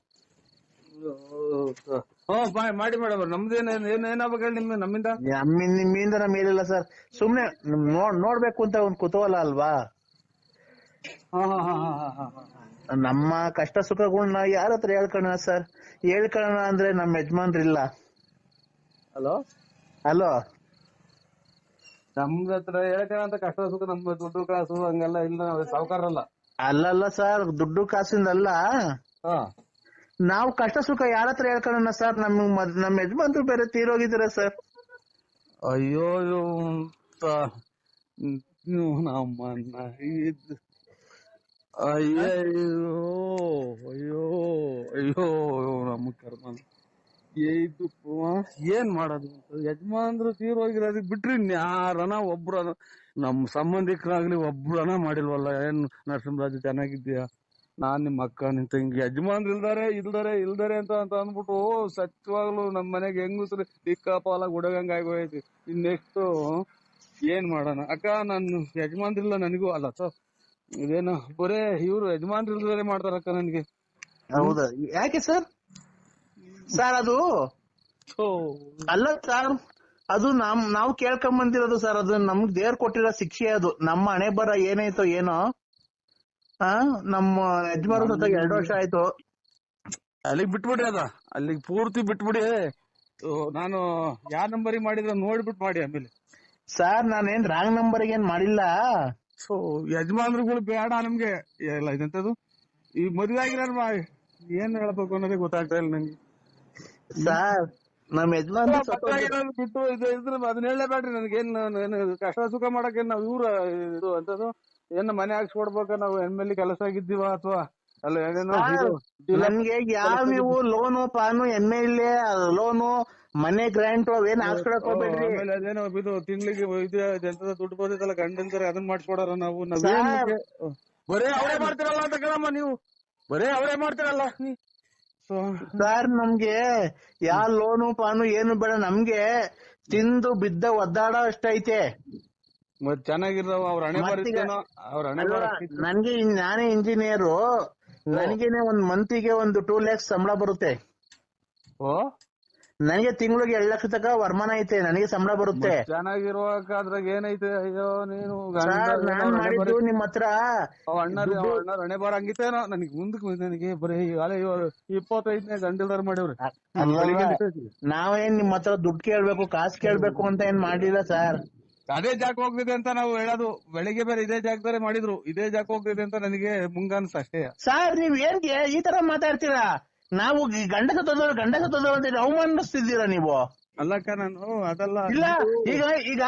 ಮಾಡಿ ಮೇಡಮ್. ಏನಾಗ್ಬೇಕು ಹೇಳಿ ನಮ್ಮಿಂದ? ನಿಮ್ಮಿಂದ ನಮ್ಮ ಮೇಲಿಲ್ಲ ಸರ್. ಸುಮ್ನೆ ನೋಡ್ಬೇಕು ಅಂತ ಒಂದ್ ಕುತೂಹಲ ಅಲ್ವಾ. ನಮ್ಮ ಕಷ್ಟ ಸುಖಗಳನ್ನ ಯಾರ ಹತ್ರ ಹೇಳ್ಕೊಳ್ಳೋಣ ಸರ್? ಹೇಳ್ಕೊಳ್ಳೋಣ ಅಂದ್ರೆ ನಮ್ಮ ಯಜಮಾನ್ರಿಲ್ಲ. ಹಲೋ ನಮ್ದ ಹತ್ರ ಹೇಳ್ಕೊಳ್ಳೋಂತ ಕಷ್ಟ ಸುಖ, ನಮ್ದು ದುಡ್ಡು ಕಾಸು ಹಂಗೆಲ್ಲ ಇಲ್ಲ. ನಾವು ಸಾವುಕಾರಲ್ಲ. ಅಲ್ಲಲ್ಲ ಸರ್, ದುಡ್ಡು ಕಾಸಿಂದಲ್ಲ. ನಾವು ಕಷ್ಟ ಸುಖ ಯಾರ ಹತ್ರ ಹೇಳ್ಕೊಳ್ಳೋಣ ಸರ್? ನಮ್ಮ ಯಜಮಾನ್ರು ಬೇರೆ ತೀರೋಗಿದ್ದಾರೆ ಸರ್. ಅಯ್ಯೋ ನಮ್ಮನ್ನ ಅಯ್ಯೋ ನಮ್ಮ ಕರ್ಮ. ಏನ್ ಮಾಡೋದು? ಯಜಮಾನ್ರು ತೀರೋಗಿರೋದಕ್ ಬಿಟ್ರಿ ಯಾರನ ಒಬ್ರ ನಮ್ ಸಂಬಂಧಿಕರಾಗ್ಲಿ ಒಬ್ರನ ಮಾಡಿಲ್ವಲ್ಲ. ಏನ್ ನರಸಿಂಹರಾಜು ಚೆನ್ನಾಗಿದ್ದೀಯಾ, ನಾನ್ ನಿಮ್ ಅಕ್ಕ, ನಿನ್ ತಂಗಿ, ಯಜಮಾನ್ರು ಇಲ್ದಾರೆ ಅಂತ ಅಂದ್ಬಿಟ್ಟು ಸತ್ಯವಾಗ್ಲು ನಮ್ ಮನೆಗೆ ಹೆಂಗಸ್ರು ದಿಕ್ಕಾಪಾಲ ಗುಡಗಂಗ ಆಗೋಯ್ತಿ. ಇನ್ನೆಷ್ಟು ಏನ್ ಮಾಡೋಣ ಅಕ್ಕ? ನಾನು ಯಜಮಾನ್ರಿಲ್ಲ ನನಗೂ ಅಲ್ಲ ಸೊ ಇದೇನು ಬರೇ ಇವ್ರು ಯಜಮಾನ್ರು ಇಲ್ದಾರೆ ಮಾಡ್ತಾರಕ್ಕ ನನ್ಗೆ. ಹೌದಾ? ಯಾಕೆ ಸರ್? ಸರ್ ಅದು ಅಲ್ಲ ಸರ್, ಅದು ನಾವು ಕೇಳ್ಕೊಂಡ್ ಬಂದಿರೋದು ಸರ್. ಅದು ನಮ್ಗ್ ದೇವ್ರು ಕೊಟ್ಟಿರೋ ಶಿಕ್ಷೆ. ಅದು ನಮ್ಮ ಹಣೆ ಬರ ಏನಾಯ್ತೋ ಏನೋ. ನಮ್ಮ ಯಜಮಾನ 2 ವರ್ಷ ಆಯ್ತು. ಅಲ್ಲಿಗೆ ಬಿಟ್ಬಿಡಿ. ಅಲ್ಲಿಗೆ ಪೂರ್ತಿ ಬಿಟ್ಬಿಡಿ. ನಾನು ಯಾವ ನಂಬರಿಗೆ ಮಾಡಿದ್ರೆ ನೋಡ್ಬಿಟ್ಟು ಮಾಡಿ ಆಮೇಲೆ. ಸರ್, ನಾನೇನ್ ರಾಂಗ್ ನಂಬರ್ಗೆ ಏನ್ ಮಾಡಿಲ್ಲ. ಸೊ ಯಜಮಾನ್ರುಗಳು ಬೇಡ ನಮ್ಗೆ. ಇಲ್ಲ ಇದಂತದ್ದು ಈ ಮದುವೆ ಆಗಿರೋ ಏನ್ ಹೇಳ್ಬೇಕು ಅನ್ನೋದೇ ಗೊತ್ತಾಗ್ತಾ ಇಲ್ಲ ನಂಗೆ. ಸರ್, ನಮ್ ಯಜಮಾನ್ ಬಿಟ್ಟು ಇದು ಅದನ್ನ ಹೇಳಲೇಬೇಡ್ರಿ. ನನಗೇನ್ ಕಷ್ಟ ಸುಖ ಮಾಡಕ್ಕೆ ನಾವು ಇವ್ರ ಇದು ಅಂತದ್ದು ಏನ್ ಮನೆ ಹಾಕ್ಸ್ಕೊಡ್ಬೇಕ ನಾವು ಎಮ್ಮೆಲ್ಲಿ ಕೆಲಸ ಆಗಿದ್ದೀವ ಅಥವಾ ಅಲ್ಲ ಏನೇನೋ ನನ್ಗೆ ಯಾವ ನೀವು ಲೋನು ಪಾನು MLA ಲೋನು ಮನೆ ಗ್ರಾಂಟ್ ಅವೇನ್ ಹಾಕ್ಸ್ಕೊಳಕ್ ಹೋಗ್ಬೇಡ್ರಿ. ಆಮೇಲೆ ಅದೇನೋ ಇದು ತಿಂಗಳಿಗೆ ಇದು ಜನತಾ ದುಡ್ಡು ಬಂದಿತ್ತಲ್ಲ ಗಂಡಂದ್ರೆ ಅದನ್ನ ಮಾಡ್ಸ್ಕೊಡಾರ ನಾವು ಬರೇ ಅವರೇ ಮಾಡ್ತಿರಲ್ಲ ಅಂತ ಕೇಳಮ್ಮ ನೀವು ಬರೇ ಅವರೇ ಮಾಡ್ತಿರಲ್ಲ ಸರ್ ನಮ್ಗೆ ಯಾವ ಲೋನು ಪಾನು ಏನು ಬೇಡ, ನಮ್ಗೆ ತಿಂದು ಬಿದ್ದ ಒದ್ದಾಡೋ ಅಷ್ಟೈತೆ. ಮತ್ ಚೆನ್ನಾಗಿರ್ತಾವ ಅವ್ರ ಹಣೆ ಬರ್ತೇನೋ ಅವ್ರ ಹಣೆ ನನ್ಗೆ ನಾನೇ ಇಂಜಿನಿಯರು, ನನಗೇನೆ ಒಂದ್ ಮಂತಿಗೆ ಒಂದು 2 lakhs ಸಂಬಳ ಬರುತ್ತೆ. ಓ ನನಗೆ ತಿಂಗಳಿಗೆ 2 ಲಕ್ಷ ತನಕ ವರಮಾನ ಐತೆ, ನನಗೆ ಸಂಬಳ ಬರುತ್ತೆ. ಚೆನ್ನಾಗಿರುವಾಗ ಅದ್ರಾಗ ಏನೈತೆ? ಅಯ್ಯೋ ನೀನು ನಾನ್ ಮಾಡಿದ್ದು ನಿಮ್ ಹತ್ರ ಅಣ್ಣ ಹಣೆ ಬಾರ ಹಂಗಿತ್ತೇನೋ ನನಗೆ ಮುಂದಕ್ಕೆ ನನಗೆ ಬರೀ 25ನೇ ಗಂಡಲ್ದಾರ ಮಾಡ್ಯವ್ರಿ. ನಾವೇನ್ ನಿಮ್ ಹತ್ರ ದುಡ್ಡು ಕೇಳ್ಬೇಕು ಕಾಸು ಕೇಳ್ಬೇಕು ಅಂತ ಏನ್ ಮಾಡ್ಲಿಲ್ಲ ಸರ್. ಅದೇ ಜಾಗ ಹೋಗ್ತಿದೆ ಅಂತ ನಾವು ಹೇಳೋದು. ಬೆಳಿಗ್ಗೆ ಬೇರೆ ಇದೇ ಜಾಗದಾರೆ ಮಾಡಿದ್ರು, ಇದೇ ಜಾಗ ಹೋಗ್ತಿದೆ ಅಂತ ನನಗೆ ಮುಂಗಾನ್ಸ ಅಷ್ಟೇ. ಸರ್ ನೀವ್ ಏನ್ಗೆ ಈ ತರ ಮಾತಾಡ್ತೀರಾ? ನಾವು ಗಂಡ ಸತ್ತೋದವ್ರು ಅಂತ ಅವಮಾನಿಸ್ತಿದ್ದೀರಾ ನೀವು? ಅಲ್ಲಕ್ಕ ನಾನು ಅದಲ್ಲ. ಇಲ್ಲ ಈಗ ಈಗ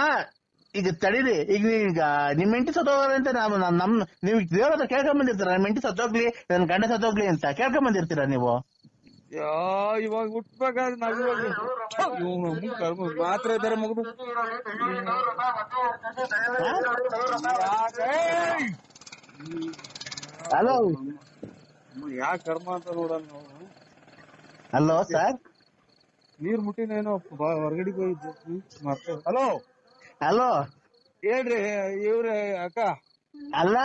ಈಗ ತಡೀರಿ, ಈಗ ನಿಮ್ ಹೆಂಡತಿ ಸತ್ತೋಗ್ರಿ ಅಂತ ನಮ್ ನೀವ್ ದೇವ್ರ ಹತ್ರ ಕೇಳ್ಕೊಂಡ್ ಬಂದಿರ್ತೀರ, ನಮ್ ಹೆಂಡತಿ ಸತ್ತೋಗ್ಲಿ ನನ್ ಗಂಡ ಸತ್ತೋಗ್ಲಿ ಅಂತ ಕೇಳ್ಕೊಂಡ್ ಬಂದಿರ್ತೀರಾ ನೀವು? ಇವಾಗ ಹುಟ್ಬೇಕಾದ್ರೆ ಮಾತ್ರ ಬೇರೆ ಮುಗಿದು ಹಲೋ ಯಾ ಕರ್ಮ ಅಂತ ನೋಡೋಣ ನಾವು. ಹಲೋ ಸರ್, ನೀರ್ ಮುಟ್ಟಿನೇನೋ ಹೊರಗಡೆಗೆ ಹೋಗಿದ್ದು ಮತ್ತೆ. ಹಲೋ ಹಲೋ ಹೇಳ್ರಿ ಇವ್ರೆ ಅಕ್ಕ. ಅಲ್ಲ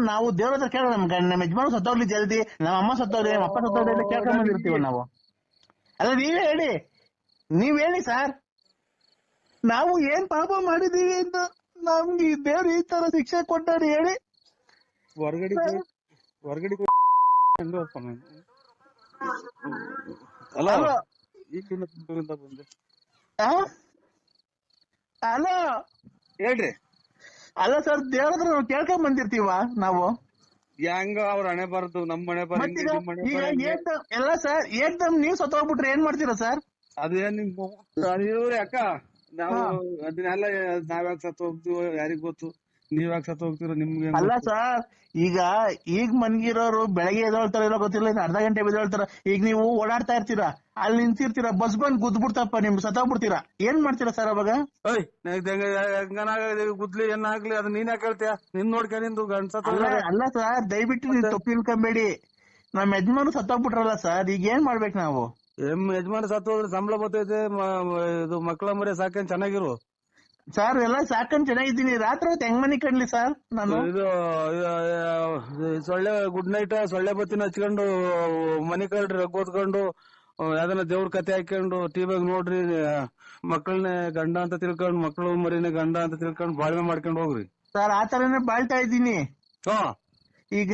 ನಾವು ದೇವ್ರ ಹತ್ರ ಕೇಳ ನಮ್ಮ ಯಜಮಾನ ಸತ್ತೋಗ್ಲಿ ಜಲ್ದಿ, ನಮ್ಮ ಅಮ್ಮ ಸತ್ತೋಗ್ಲಿ, ನಮ್ಮ ಅಪ್ಪ ಸತ್ತೋಗ್ಲಿ ಅಂತ ಕೇಳ್ಕೊಂಡ್ ಬಂದಿರ್ತೀವಿ ನಾವು. ಅಲ್ಲ ನೀವ್ ಹೇಳಿ ಸರ್, ನಾವು ಏನ್ ಪಾಪ ಮಾಡಿದೀವಿ ಅಂತ ನಮ್ಗೆ ದೇವ್ರ ಈ ತರ ಶಿಕ್ಷೆ ಕೊಟ್ಟಾರಿ ಹೇಳಿ? ಹೊರಗಡೆ ಹಲೋ ಬಂದೆ. ಹಲೋ ಹೇಳ್ರಿ. ಅಲ್ಲ ಸರ್, ದೇವ್ರ ಹತ್ರ ನಾವು ಕೇಳ್ಕೊಂಡ್ ಬಂದಿರ್ತೀವ ನಾವು? ಹೆಂಗ ಅವ್ರ ಹಣೆ ಬಾರದು ನಮ್ಮ ಹಣೆ ಬಾರ ಎಲ್ಲ ಸರ್ ಏಕ್ದಮ್ ನೀವ್ ಸತ್ತೋಗ್ಬಿಟ್ರೆ ಏನ್ ಮಾಡ್ತೀರಾ ಸರ್? ಅದೇನ್ ಇವ್ರಿ ಅಕ್ಕ, ನಾವು ಅದನ್ನೆಲ್ಲ ನಾವ್ಯಾಕ ಸತ್ತು ಹೋಗ್ತೀವೋ ಯಾರಿಗ್ ಗೊತ್ತು, ನೀವ್ಯಾಕ ಸತ್ತು ಹೋಗ್ತೀರೋ ನಿಮ್ಗೆ. ಅಲ್ಲ ಸರ್, ಈಗ ಮನ್ಗಿರೋರು ಬೆಳಗ್ಗೆ ಎದ್ದೇಳ್ತಾರ ಇಲ್ಲ ಗೊತ್ತಿಲ್ಲ, ಅರ್ಧ ಗಂಟೆ ಎದ್ದೇಳ್ತಾರ. ಈಗ ನೀವು ಓಡಾಡ್ತಾ ಇರ್ತೀರಾ, ಅಲ್ಲಿ ನಿಂತಿರ್ತೀರಾ, ಬಸ್ ಬಂದ್ ಗುದ್ಬಿಡ್ತಪ್ಪ, ನಿಮ್ಗೆ ಸತ್ತೋಗ್ಬಿಡ್ತೀರಾ, ಏನ್ ಮಾಡ್ತೀರಾ ಸರ್ ಅವಾಗ? ಗುದ್ಲಿ ಏನಾಗ್ಲಿ ಅದು ನೀನ್ ಯಾಕೆ ಹೇಳ್ತೀಯ? ನಿನ್ ನೋಡ್ಕ ನಿಂದು ಗಂಡ. ಅಲ್ಲ ಸರ್, ದಯವಿಟ್ಟು ನೀವು ತಪ್ಪು ತಿಳ್ಕೊಂಬೇಡಿ. ನಮ್ ಯಜಮಾನು ಸತ್ತೋಗ್ಬಿಟ್ರಲ್ಲ ಸರ್, ಈಗ ಏನ್ ಮಾಡ್ಬೇಕು ನಾವು? ಯಜಮಾನ ಸತ್ತು ಹೋದ್ರೆ ಸಂಬಳ ಬರ್ತೈತೆ, ಇದು ಮಕ್ಕಳ ಮರಿ ಸಾಕೇನ್ ಚೆನ್ನಾಗಿರು ಸರ್. ಎಲ್ಲ ಸಾಕಂಡ್ ಚೆನ್ನಾಗಿದ್ದೀನಿ, ರಾತ್ರಿ ಹೊತ್ತು ಹೆಂಗ್ ಮನಿ ಕಂಡ್ಲಿ ಸರ್ ನಾನು? ಇದು ಸೊಳ್ಳೆ ಗುಡ್ ನೈಟ್ ಸೊಳ್ಳೆ ಬತ್ತಿನ ಹಚ್ಕೊಂಡು ಮನಿ ಕಳ್ರಿ ರಗ್ ಓದ್ಕೊಂಡು ಯಾವ್ದನ್ನ ದೇವ್ರ ಕತೆ ಹಾಕೊಂಡು ಟಿವಿಯಾಗ ನೋಡ್ರಿ, ಮಕ್ಕಳನ್ನ ಗಂಡ ಅಂತ ತಿಳ್ಕೊಂಡ್ ಮಕ್ಕಳು ಮರಿನ ಗಂಡ ಅಂತ ತಿಳ್ಕೊಂಡ್ ಬಾಳ್ವೆ ಮಾಡ್ಕೊಂಡ್ ಹೋಗ್ರಿ ಸರ್. ಆ ತರನೇ ಬಾಳ್ತಾ ಇದ್ದೀನಿ. ಈಗ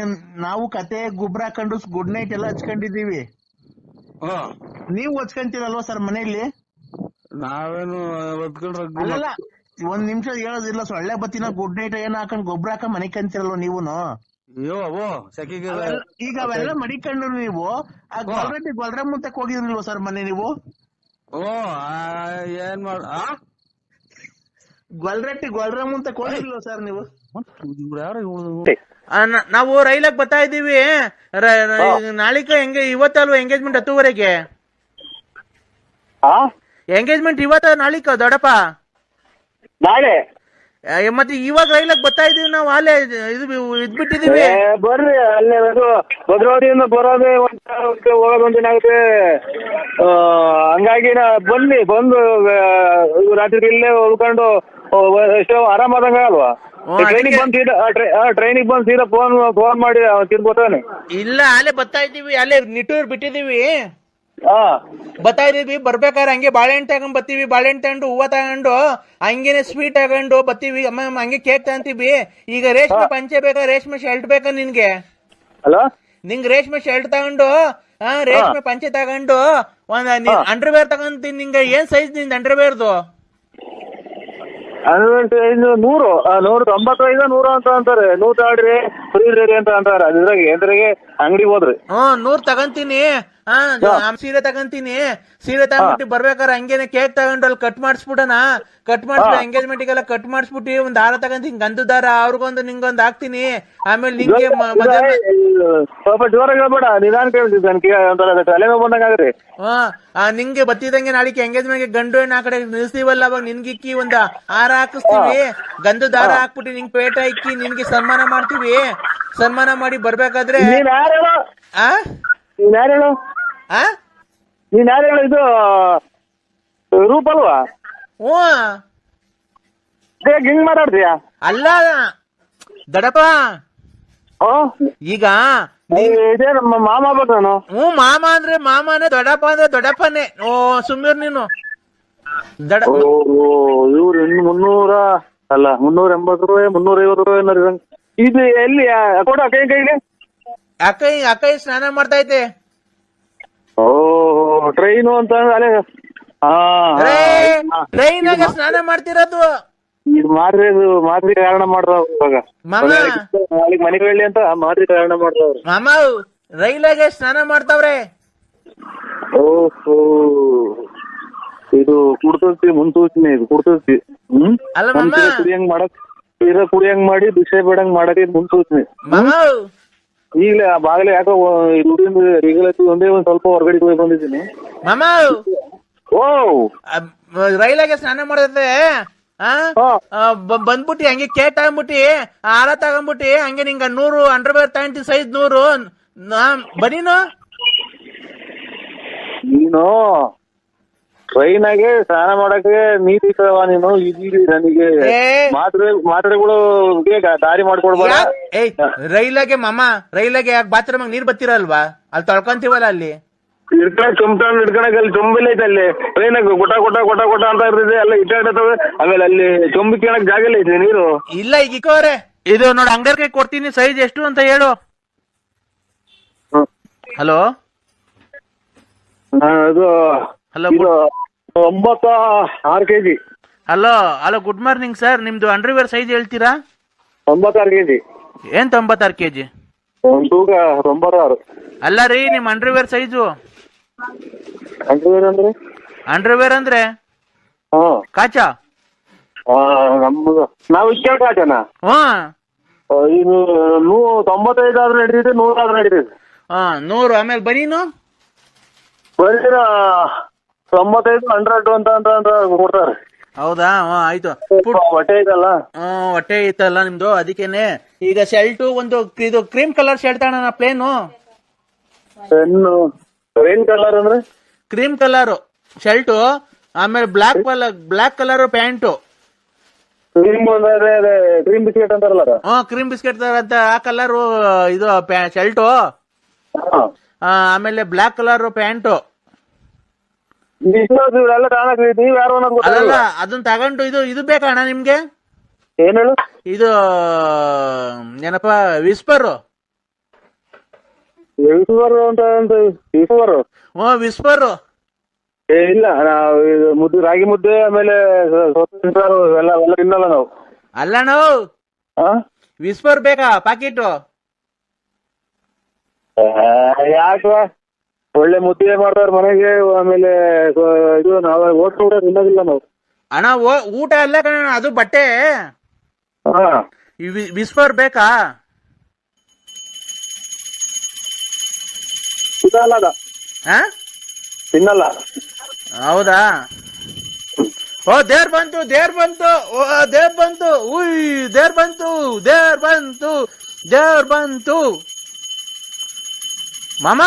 ನಾವು ಕತೆ ಗೊಬ್ಬರ ಹಾಕೊಂಡು ಗುಡ್ ನೈಟ್ ಎಲ್ಲ ಹಚ್ಕೊಂಡಿದೀವಿ. ನೀವು ಹಚ್ಕೊಂತೀರಲ್ವಾ ಸರ್ ಮನೆಯಲ್ಲಿ? ನಾವೇನು ಅಲ್ಲ, ಒಂದ್ ನಿಮಿಷ ಹೇಳೋದಿಲ್ಲ, ಸೊಳ್ಳೆ ಬತ್ತಿನ ಗುಡ್ ನೈಟ್ ಏನ್ ಹಾಕೊಂಡ್ ಗೊಬ್ಬರ ಹಾಕೊಂಡ್ ಮನೆ ಕಂತಿರಲ್ವ ನೀವುನು? ಈಗ ಅವೆಲ್ಲ ಮಡಿಕೊಂಡು ನೀವು ಆ ಗೊಲ್ರ ಮುಂತಕ್ ಹೋಗಿರ್ಲಿಲ್ವ ಸರ್ ಮನೆ ನೀವು? ಏನ್ ಮಾಡ ಗೊಲ್ರ ಮುಂತಕ್ ಹೋಗಿರ್ಲಿಲ್ವ ಸರ್ ನೀವು? ನಾವು ರೈಲಾಗ ಬರ್ತಾ ಇದೀವಿ. ನಾಳಿಕ ಇವತ್ತಲ್ವ ಎಂಗೇಜ್ಮೆಂಟ್ 10:30ಗೆ? ಎಂಗೇಜ್ಮೆಂಟ್ ಇವತ್ತ ನಾಳಿಕ ದೊಡ್ಡಪ್ಪ? ನಾಳೆ. ಮತ್ತೆ ಇವಾಗ ರೈಲಾಗ ಬರ್ತಾ ಇದೀವಿ ನಾವು, ಅಲ್ಲೇ ಇದ್ಬಿಟ್ಟಿದೀವಿ. ಬರ್ರಿ, ಅಲ್ಲೇ ಭದ್ರಾವತಿಯಿಂದ ಬರೋದೇ ಹೋಗೋದು ಒಂದಿನಾಗುತ್ತೆ. ಹಂಗಾಗಿ ಬಂದು ರಾತ್ರಿ ಇಲ್ಲೇ ಉಳ್ಕೊಂಡು ಎಷ್ಟೋ ಆರಾಮಾದಂಗ ಅಲ್ವಾ? ಟ್ರೈನಿಗೆ ಬಂದು ಸೀದಾ ಫೋನ್ ಮಾಡಿ ತಿರ್ಬೋತಾನೆ. ಇಲ್ಲ, ಅಲ್ಲೇ ಬರ್ತಾ ಇದೀವಿ, ಅಲ್ಲೇ ನಿಟ್ಟೂರ್ ಬಿಟ್ಟಿದೀವಿ, ಬರ್ತಾ ಇದೀವಿ. ಬರ್ಬೇಕಾದ್ರೆ ಹಂಗೆ ಬಾಳೆಹಣ್ಣು ತಗೊಂಡ್ ಬರ್ತೀವಿ, ಬಾಳೆಹಣ್ಣು ತಗೊಂಡು ಹೂವ ತಗೊಂಡು ಹಂಗೇನೆ ಸ್ವೀಟ್ ತಗೊಂಡು ಬರ್ತೀವಿ. ಹಂಗೆ ಕೇಕ್ ತಗೊಂತೀವಿ. ಈಗ ರೇಷ್ಮೆ ಪಂಚೆ ಬೇಕಾ, ರೇಷ್ಮೆ ಶರ್ಟ್ ಬೇಕಾ ನಿನ್ಗೆ? ನಿಂಗೆ ರೇಷ್ಮೆ ಶರ್ಟ್ ತಗೊಂಡು ರೇಷ್ಮೆ ಪಂಚೆ ತಗೊಂಡು ಒಂದ್ ಅಂಡರ್ವೇರ್ ತಗೊಂತೀನಿ. ನಿಂಗೆ ಏನ್ ಸೈಜ್ ನಿಂದ ಅಂಡರ್ವೇರ್ದು? 195 100 ಅಂತ ಅಂತಾರೆ. 100 ಆಡ್ರಿ ಫ್ರೀ ಅಂತ ಅಂತಾರೆ. ಅದ್ರಾಗೆ ಅಂಗಡಿಗೆ ಹೋದ್ರಿ 100 ತಗೊಂತೀನಿ. ಸೀರೆ ತಗಂತೀನಿ, ಸೀರೆ ತಗೊಂಡ್ಬಿಟ್ಟು ಬರ್ಬೇಕಾರೆ ಹಂಗೇನೆ ಕೇಕ್ ತಗೊಂಡು ಅಲ್ಲಿ ಕಟ್ ಮಾಡಿಸ್ಬಿಡಣ, ಕಟ್ ಮಾಡಿಸ್ಬಿಟ್ಟು ಎಂಗೇಜ್ಮೆಂಟ್ ಗೆಲ್ಲ ಕಟ್ ಮಾಡಿಸ್ಬಿಟ್ಟು ಒಂದ್ ದಾರ ತಗಂತೀನಿ, ಗಂಧದ ದಾರ, ಅವ್ರಿಗೊಂದು ನಿಂಗೊಂದು ಹಾಕ್ತೀನಿ. ಆಮೇಲೆ ನಿಂಗೆ ಸ್ವಲ್ಪ ಜೋರಾಗಿ ಹೇಳ್ಬೇಡ, ನಿಧಾನ ಕೇಳ್ತಿದ್ದೆ, ತಲೆನೋ ಬಂದಂಗಾಗ್ರಿ. ನಿಂಗೆ ಬತ್ತಿದಂಗೆ ನಾಳಿಕೆ ಎಂಗೇಜ್ಮೆಂಟ್ ಗೆ ಗಂಡು ಹೆಣ್ಣು ಆ ಕಡೆ ನಿಲ್ಸ್ತೀವಲ್ಲ, ಅವಾಗ ನಿನ್ಗಿಕ್ಕಿ ಒಂದ್ ಹಾರ ಹಾಕಿಸ್ತೀವಿ, ಗಂಧದ ದಾರ ಹಾಕ್ಬಿಟ್ಟು ನಿಂಗೆ ಪೇಟ ಇಕ್ಕಿ ನಿನ್ಗೆ ಸನ್ಮಾನ ಮಾಡ್ತೀವಿ. ಸನ್ಮಾನ ಮಾಡಿ ಬರ್ಬೇಕಾದ್ರೆ ನೀನ್ ಯಾರು ಹೇಳು? ಇದು ರೂಪ ಅಲ್ವಾ? ಹಿಂಗ್ ಮಾತಾಡ್ತೀಯ? ಅಲ್ಲ ದಡಪ್ಪ, ಈಗ ಇದೇ ನಮ್ಮ ಮಾಮ ಆಗ್ಬೇಕು ನಾನು. ಮಾಮ ಅಂದ್ರೆ ಮಾಮನೇ, ದೊಡ್ಡಪ್ಪ ಅಂದ್ರೆ ದೊಡ್ಡಪ್ಪನೇ. ಸುಮ್ಮೀರ್ ನೀನು. ಇವ್ರು 300 ಅಲ್ಲ 380 ರೂಪಾಯಿ 350 ರೂಪಾಯಿ. ಇದು ಎಲ್ಲಿ ಕೊಡ ಕೈ ಕೈಗೆ? ಅಕ್ಕೈ ಸ್ನಾನ ಮಾಡ್ತೈತೆ. ಟ್ರೈನು ಅಂತ ಅಲ್ಲೇ ಟ್ರೈನಾಗ ಸ್ನಾನ ಮಾಡ್ತಿರೋದು. ಇದು ಮಾದ್ರಿ ಕಾರಣ ಮಾಡ್ದವ್ರು ಇವಾಗ ಮನೆಗೆ ಹೇಳಿ ಅಂತ ಮಾದ್ರಿ ಕಾರಣ ಮಾಡ್ದವ್ರು. ಮಾಮ ರೈಲಾಗೆ ಸ್ನಾನ ಮಾಡ್ತಾವ್ರೆ. ಓಹೋ, ಇದು ಕುಡ್ತೋತಿ ಮುನ್ಸೂಚನೆ, ಇದು ಕುಡ್ತೋತಿ. ಅಲ್ಲ ಮಾಮ, ಕುಡಿಯಂಗ್ ಮಾಡಕ್ ಕುಡಿಯಂಗ್ ಮಾಡಿ ಭಿಕ್ಷೆ ಬೇಡಂಗ್ ಮಾಡಕ್ಕೆ ಮುನ್ಸೂಚನೆ. ಮಾಮ ಈಗಲೇ ಆ ಬಾಗಲೇ ಯಾಕೋ ಈಗಲೇ ಒಂದೇ ಒಂದ್ ಸ್ವಲ್ಪ ಹೊರಗಡೆ ಹೋಗಿ ಬಂದಿದ್ದೀನಿ. ಮಾಮ ಓ ರೈಲಾಗೆ ಸ್ನಾನ ಮಾಡತ್ತೆ. ಬಂದ್ಬಿಟ್ಟಿ ಹಂಗೆ ಕೇಕ್ ತಗೊಂಡ್ಬಿಟ್ಟಿ, ಹಾರ ತಗೊಂಡ್ಬಿಟ್ಟಿ, ಹಂಗೆ ನಿಂಗ 100 ಅಂಡರ್ವೇರ್ ತಗೊಂಡಿ, ಸೈಜ್ 100 ಬರೀನು. ನೀನು ಟ್ರೈನಾಗೆ ಸ್ನಾನ ಮಾಡಕ್ಕೆ ನೀತಿಸವ ನೀನು. ಇಲ್ಲಿ ನನಗೆ ಮಾತ್ರೆಗಳು ದಾರಿ ಮಾಡ್ಕೊಡ್ಬೇಡ. ರೈಲಾಗೆ ಮಾಮ, ರೈಲಾಗೆ ಯಾಕೆ ಬಾತ್ರೂಮ್ ನೀರ್ ಬತ್ತಿರಲ್ವಾ? ಅಲ್ಲಿ ತೊಳ್ಕೊಂತೀವಲ್ಲ, ಅಲ್ಲಿ ಹಿಡ್ಕೊಳಕ್ ಅಲ್ಲಿ ಚೊಂಬಿಲ್ಲ ಐತೆ. ಅಲ್ಲಿ ಟ್ರೈನಾಗ ಗೊಟ ಗೊಟ ಗೊಟ ಗೊಟ ಅಂತ ಇರ್ತದೆ, ಎಲ್ಲ ಇಟ್ಟಾಡ್ತವೆ. ಆಮೇಲೆ ಅಲ್ಲಿ ಚೊಂಬಿ ಕೇಳಕ್ ಜಾಗ ಇಲ್ಲ ಐತೆ ನೀರು. ಇಲ್ಲ ಈಗ ಇಕೋರೆ ಇದು ನೋಡಿ, ಅಂಗಡಿಗೆ ಕೊಡ್ತೀನಿ, ಸೈಜ್ ಎಷ್ಟು ಅಂತ ಹೇಳು. ಹಲೋ ಅದು hello 96 kg. Hello hello, good morning sir. ನಿಮ್ದು ಅಂಡರ್ವೇರ್ ಸೈಜ್ ಹೇಳ್ತೀರಾ? 96 kg. ಏನ್ 96 kg? ತೂಕ 96. ಅಲ್ಲ ರೀ, ನಿಮ್ ಅಂಡರ್ವೇರ್ ಸೈಜು. ಅಂಡರ್ವೇರ್ ಅಂದ್ರೆ ಕಾಚಾ ನಾವು ಇಷ್ಟ ಕಾಚನ. ಇದು 95 ಆದ್ರೂ ನಡೀತೈತೆ, 100 ಆದ್ರೂ ನಡೀತೈತೆ. 100. ಆಮೇಲೆ ಬನೀನು ಬರೀ 95 100 ಅಂತ ಕೊಡ್ತಾರೆ. ಹೌದಾ? ಆಯ್ತು. ಹೊಟ್ಟೆ ಐತಲ್ಲ, ಹೊಟ್ಟೆ ಐತಲ್ಲ ನಿಮ್ದು, ಅದಕ್ಕೇನೆ. ಈಗ ಶರ್ಟು ಒಂದು ಇದು ಕ್ರೀಮ್ ಕಲರ್ ಶರ್ಟ್ ತಗೋಣ, ಪ್ಲೇನು. ಏನ್ ಕಲರ್ ಅಂದ್ರೆ? ಕ್ರೀಮ್ ಕಲರ್ ಶರ್ಟು, ಆಮೇಲೆ black colour pant. Cream biscuit ಅಂತಾರಲ್ಲ, ಕ್ರೀಮ್ ಬಿಸ್ಕೆಟ್ ಅಂತ ಆ ಕಲರ್ ಇದು ಶರ್ಟು. ಆಮೇಲೆ ಬ್ಲಾಕ್ ಕಲರ್ ಪ್ಯಾಂಟು. ಅಲ್ಲ ಅದನ್ನ ತಗೊಂಡು ಇದು ಬೇಕಣ್ಣ ನಿಮ್ಗೆ? ಏನ್ ಹೇಳು? ಇದು ಏನಪ್ಪ, ವಿಸ್ಪರ್ ವಿಸ್ಪರ್. ಇಲ್ಲ, ಮುದ್ದೆ, ರಾಗಿ ಮುದ್ದೆ, ಆಮೇಲೆ ಎಲ್ಲ ತಿನ್ನಲ್ಲ ನಾವು. ಅಲ್ಲ ನಾವು ವಿಸ್ಪರ್ ಬೇಕಾ ಪಾಕೆಟ್? ಯಾಕ ಒಳ್ಳೆ ಮುದ್ದೆ ಮಾಡ್ತಾರ ಮನೆಗೆ, ಆಮೇಲೆ ಇದು ನಾವು ಹೋಟ್ಲು ಊಟ ತಿನ್ನೋದಿಲ್ಲ ನಾವು. ಅಣ್ಣ ಊಟ ಅಲ್ಲ ಕಣ, ಅದು ಬಟ್ಟೆ. ವಿಸ್ಪರ್ ಬೇಕಾ? ತಿನ್ನಲ್ಲ. ಹೌದಾ? ದೇವ್ರ ಬಂತು, ದೇವ್ರ ಬಂತು, ದೇವ್ರ ಬಂತು, ದೇವ್ರ ಬಂತು, ದೇವ್ರ ಬಂತು, ದೇವ್ರ ಬಂತು. ಮಾಮ